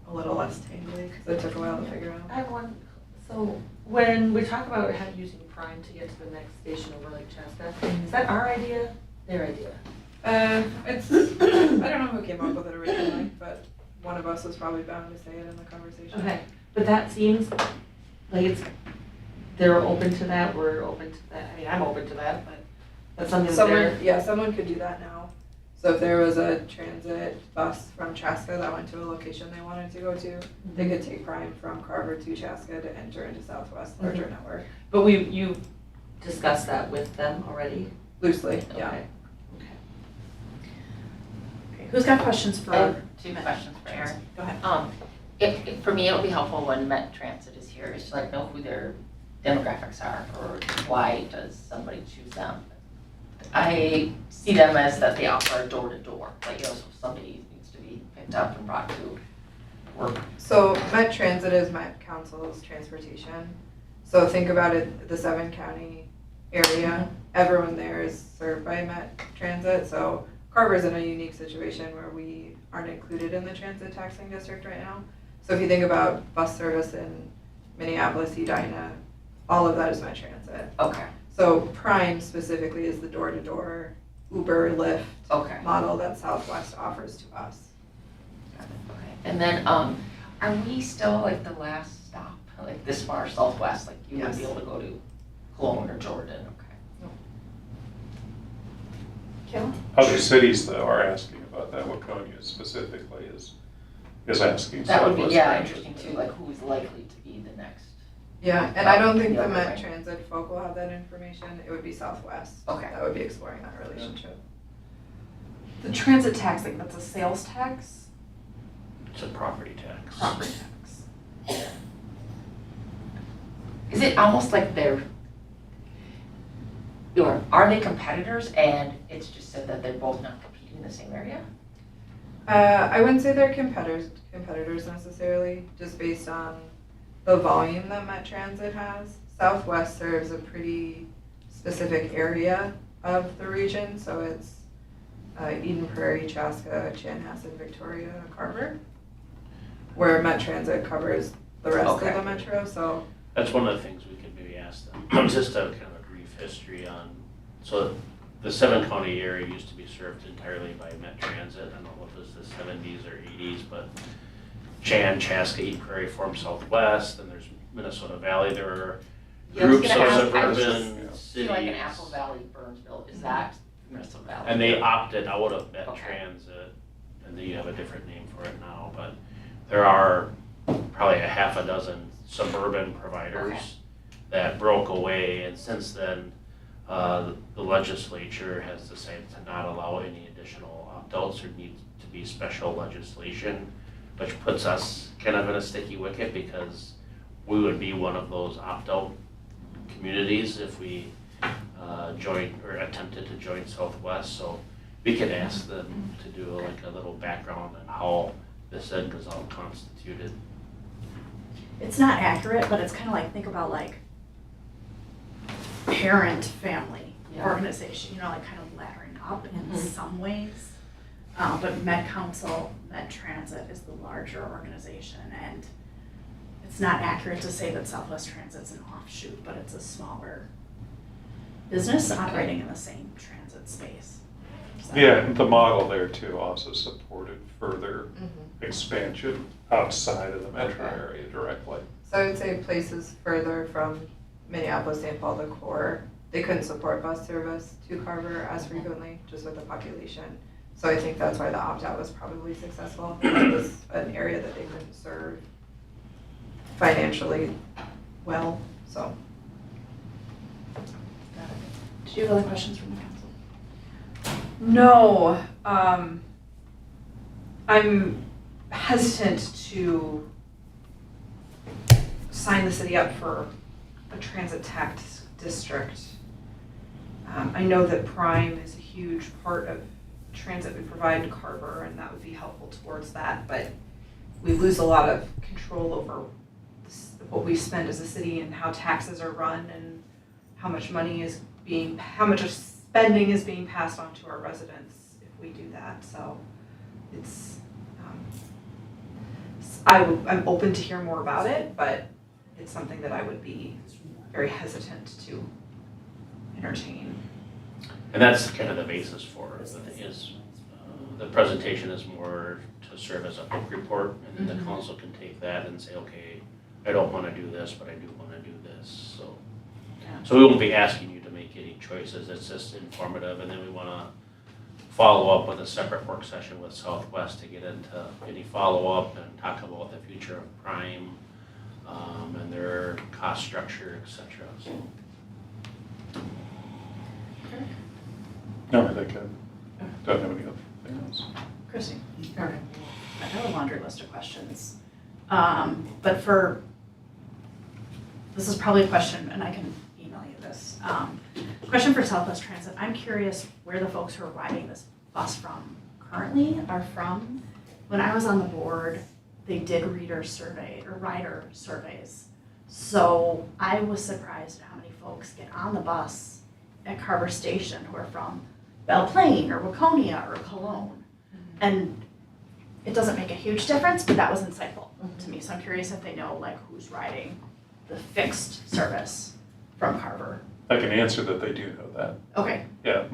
a little less tangly because it took a while to figure out. I have one, so when we talk about using Prime to get to the next station over Lake Chaska, is that our idea, their idea? It's, I don't know who came up with it originally, but one of us was probably bound to say it in the conversation. Okay, but that seems like they're open to that, we're open to that. I mean, I'm open to that, but that's something that Someone could do that now. So if there was a transit bus from Chaska that went to a location they wanted to go to, they could take Prime from Carver to Chaska to enter into Southwest larger network. But you discussed that with them already? Loosely, yeah. Okay. Who's got questions for? I have 2 questions for Erin. Go ahead. For me, it would be helpful when Met Transit is here, is to like know who their demographics are, or why does somebody choose them? I see them as that they offer door to door, like, so if somebody needs to be picked up and brought to work. So Met Transit is Met Council's transportation. So think about it, the 7-county area, everyone there is served by Met Transit. So Carver's in a unique situation where we aren't included in the transit taxing district right now. So if you think about bus service in Minneapolis, Edina, all of that is Met Transit. Okay, So Prime specifically is the door-to-door Uber, Lyft okay. model that Southwest offers to us. Got it, okay. And then, are we still like the last stop, like this far southwest, like you would be Yes. able to go to Cologne or Jordan, okay? Kayla? Other cities though are asking about that. Waconia specifically is asking. That would be, Southwest yeah, Transit. interesting too, like who's likely to be the next. Yeah, and I don't think Yeah, the Met right. Transit folk will have that information. It would be Southwest. Okay. That would be exploring that relationship. The transit tax, like that's a sales tax, It's a property tax. property tax. Is it almost like they're, or are they competitors and it's just said that they're both not competing in the same area? I wouldn't say they're competitors necessarily, just based on the volume that Met Transit has. Southwest serves a pretty specific area of the region, so it's Eden Prairie, Chaska, Chanhassen, Victoria, Carver, where Met Transit covers the rest Okay. of the metro, so. That's one of the things we could maybe ask them, just a kind of a brief history on, so the 7-county area used to be served entirely by Met Transit. I don't know if it was the 70s or 80s, but Chaska, Eden Prairie formed Southwest, and there's Minnesota Valley. There are Yeah, I was groups of gonna ask, I suburban was cities. See like an Apple Valley, Burnsville, is that Minnesota Valley? And they opted out of Met Okay. Transit, and you have a different name for it now, but there are probably a half a dozen suburban providers Okay. that broke away, and since then, the legislature has decided to not allow any additional opt-outs. There needs to be special legislation, which puts us kind of in a sticky wicket because we would be one of those opt-out communities if we joined or attempted to join Southwest. So we could ask them to do like a little background on how this end was all constituted. It's not accurate, but it's kind of like, think about like parent family Yeah. organization, you know, like kind of laddering up in Mhm. some ways. But Met Council, Met Transit is the larger organization, and it's not accurate to say that Southwest Transit's an offshoot, but it's a smaller business operating in the same transit space. So- Yeah, and the model there too also supported further expansion outside of the metro Okay. area directly. So I would say places further from Minneapolis, St. Paul, the core, they couldn't support bus service to Carver as frequently, just with the population. So I think that's why the opt-out was probably successful. It was an area that they couldn't serve financially well, so. Did you have other questions from the council? No, I'm hesitant to sign the city up for a transit tax district. I know that Prime is a huge part of transit we provide to Carver, and that would be helpful towards that, but we lose a lot of control over what we spend as a city and how taxes are run and how much money is how much of spending is being passed on to our residents if we do that, so it's, I'm open to hear more about it, but it's something that I would be very hesitant to entertain. And that's kind of the basis for it, the presentation is more to serve as a book report, and then the council can take that and say, okay, I don't want to do this, but I do want to do this, so. So we won't be asking you to make any choices, it's just informative, and then we want to follow up with a separate work session with Southwest to get into any follow-up and talk about the future of Prime, and their cost structure, et cetera, so. No, I think I don't have any other thing else. Kristy, Okay. I have a laundry list of questions. But this is probably a question, and I can email you this. Question for Southwest Transit. I'm curious where the folks who are riding this bus from currently are from. When I was on the board, they did rider surveys. So I was surprised at how many folks get on the bus at Carver Station who are from Belle Plaine or Waconia or Cologne. And it doesn't make a huge difference, but that was insightful to me. So I'm curious if they know like who's riding the fixed service from Carver. I can answer that they do know that. Okay, Yeah,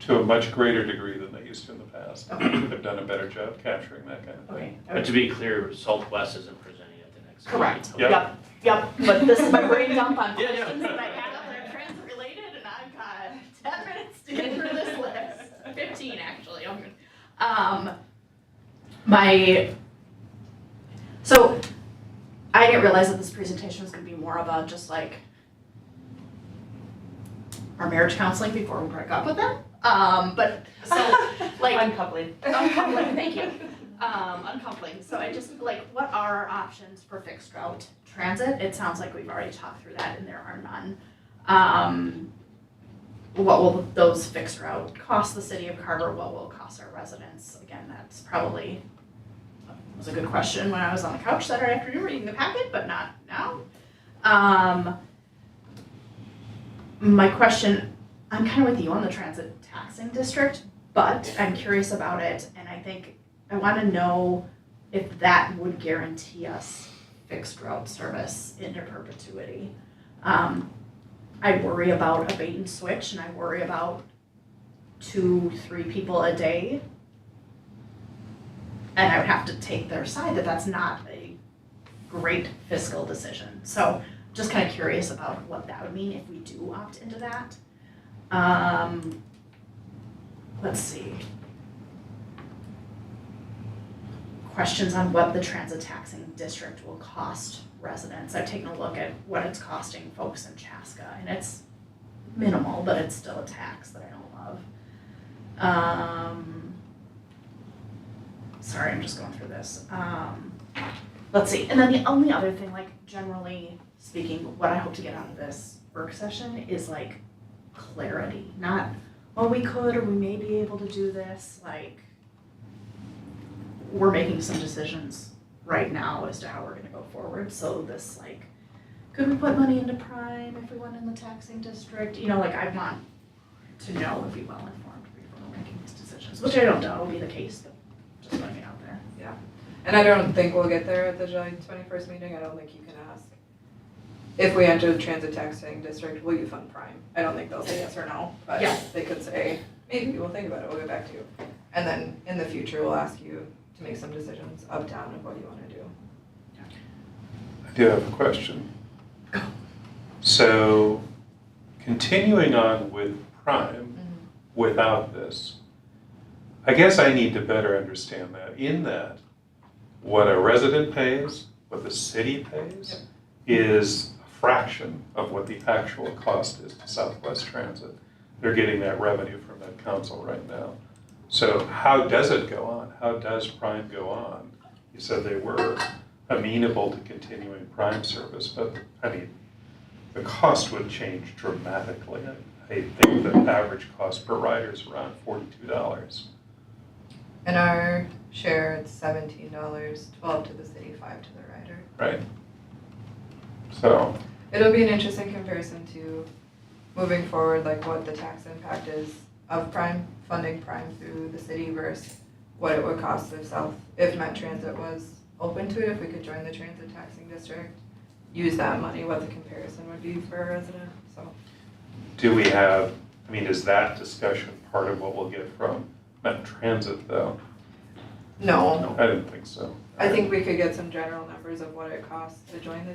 to a much greater degree than they used to in the past. Okay. They've done a better job capturing that kind of thing. okay. But to be clear, Southwest isn't presenting at the next meeting. Correct. Yep. Yep. But this is my brain dump on Yeah, yeah. questions that I have that are transit related, and I've got 10 minutes to get through this list. 15 actually. So I didn't realize that this presentation was going to be more about just like our marriage counseling before we break up with them. But so like Uncoupling. uncoupling, thank you. Uncoupling. So I just like, what are our options for fixed route transit? It sounds like we've already talked through that and there are none. What will those fixed route cost the city of Carver? What will it cost our residents? Again, that's probably was a good question when I was on the couch Saturday afternoon reading the packet, but not now. My question, I'm kind of with you on the transit taxing district, but I'm curious about it, and I think I want to know if that would guarantee us fixed route service into perpetuity. I worry about a bait and switch, and I worry about 2-3 people a day. And I would have to take their side that that's not a great fiscal decision. So just kind of curious about what that would mean if we do opt into that. Let's see. Questions on what the transit taxing district will cost residents. I've taken a look at what it's costing folks in Chaska, and it's minimal, but it's still a tax that I don't love. Sorry, I'm just going through this. Let's see, and then the only other thing, like generally speaking, what I hope to get out of this work session is like clarity, not, oh, we could or we may be able to do this, like we're making some decisions right now as to how we're gonna go forward. So this like, could we put money into Prime if we went in the taxing district? You know, like I want to know and be well informed before we're making these decisions, which I don't know will be the case, but just putting it out there. Yeah, and I don't think we'll get there at the July 21st meeting. I don't think you can ask, if we enter the transit taxing district, will you fund Prime? I don't think they'll say yes or no, but Yeah. they could say, maybe we'll think about it, we'll get back to you. And then in the future, we'll ask you to make some decisions up, down, of what you want to do. I do have a question. So, continuing on with Prime without this, I guess I need to better understand that. In that, what a resident pays, what the city pays, is a fraction of what the actual cost is to Southwest Transit. They're getting that revenue from that council right now. So how does it go on? How does Prime go on? You said they were amenable to continuing Prime service, but I mean, the cost would change dramatically. I think the average cost per rider is around $42. And our share, it's $17, $12 to the city, $5 to the rider. Right? So, It'll be an interesting comparison to moving forward, like what the tax impact is of Prime, funding Prime through the city versus what it would cost if Met Transit was open to it, if we could join the transit taxing district, use that money, what the comparison would be for a resident, so. do we have, I mean, is that discussion part of what we'll get from Met Transit though? No, I didn't think so. I think we could get some general numbers of what it costs to join the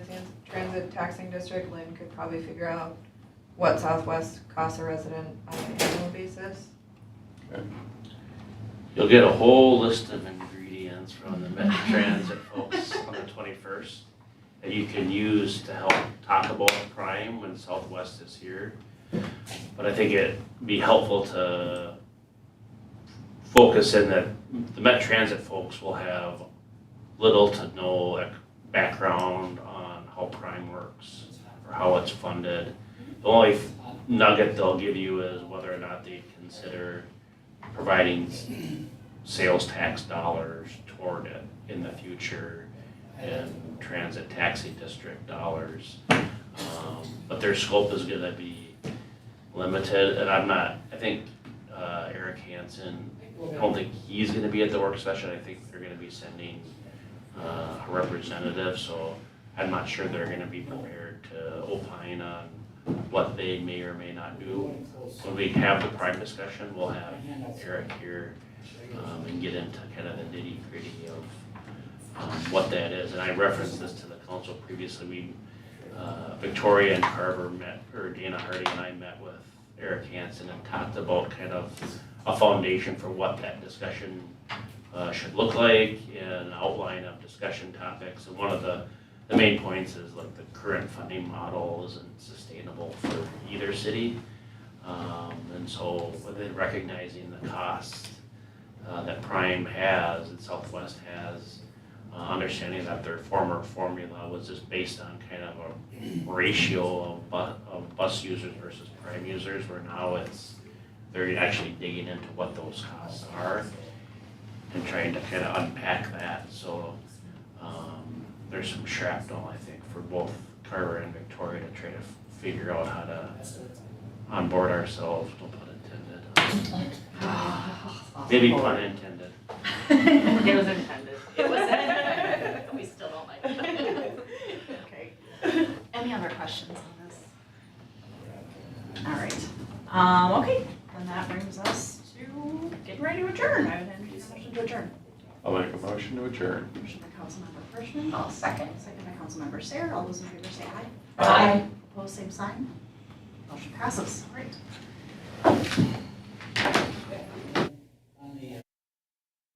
transit taxing district. Lynn could probably figure out what Southwest costs a resident on an annual basis. Okay. You'll get a whole list of ingredients from the Met Transit folks on the 21st that you can use to help talk about Prime when Southwest is here. But I think it'd be helpful to focus in that the Met Transit folks will have little to no background on how Prime works or how it's funded. The only nugget they'll give you is whether or not they consider providing sales tax dollars toward it in the future and transit taxi district dollars. But their scope is gonna be limited, and I think Eric Hansen, I don't think he's gonna be at the work session. I think they're gonna be sending a representative, so I'm not sure they're gonna be prepared to opine on what they may or may not do. When we have the Prime discussion, we'll have Eric here and get into kind of the nitty gritty of what that is. And I referenced this to the council previously. Victoria and Carver met, or Dana Hardy and I met with Eric Hansen and talked about kind of a foundation for what that discussion should look like, and an outline of discussion topics. And one of the main points is like the current funding model isn't sustainable for either city. And so within recognizing the cost that Prime has and Southwest has, understanding that their former formula was just based on kind of a ratio of bus users versus Prime users, where now they're actually digging into what those costs are and trying to kind of unpack that. So there's some shrapnel, I think, for both Carver and Victoria to try to figure out how to onboard ourselves, no pun intended. Maybe pun intended. It was intended. It was, we still don't like it. Okay. Any other questions on this? All right. Okay, then that brings us to getting ready to adjourn. I would introduce motion to adjourn. I'll make a motion to adjourn. Motion by Councilmember Frischman. I'll second. Second by Councilmember Sarah. All those in favor say aye. Aye. Opposed, same sign. Motion passes. All right.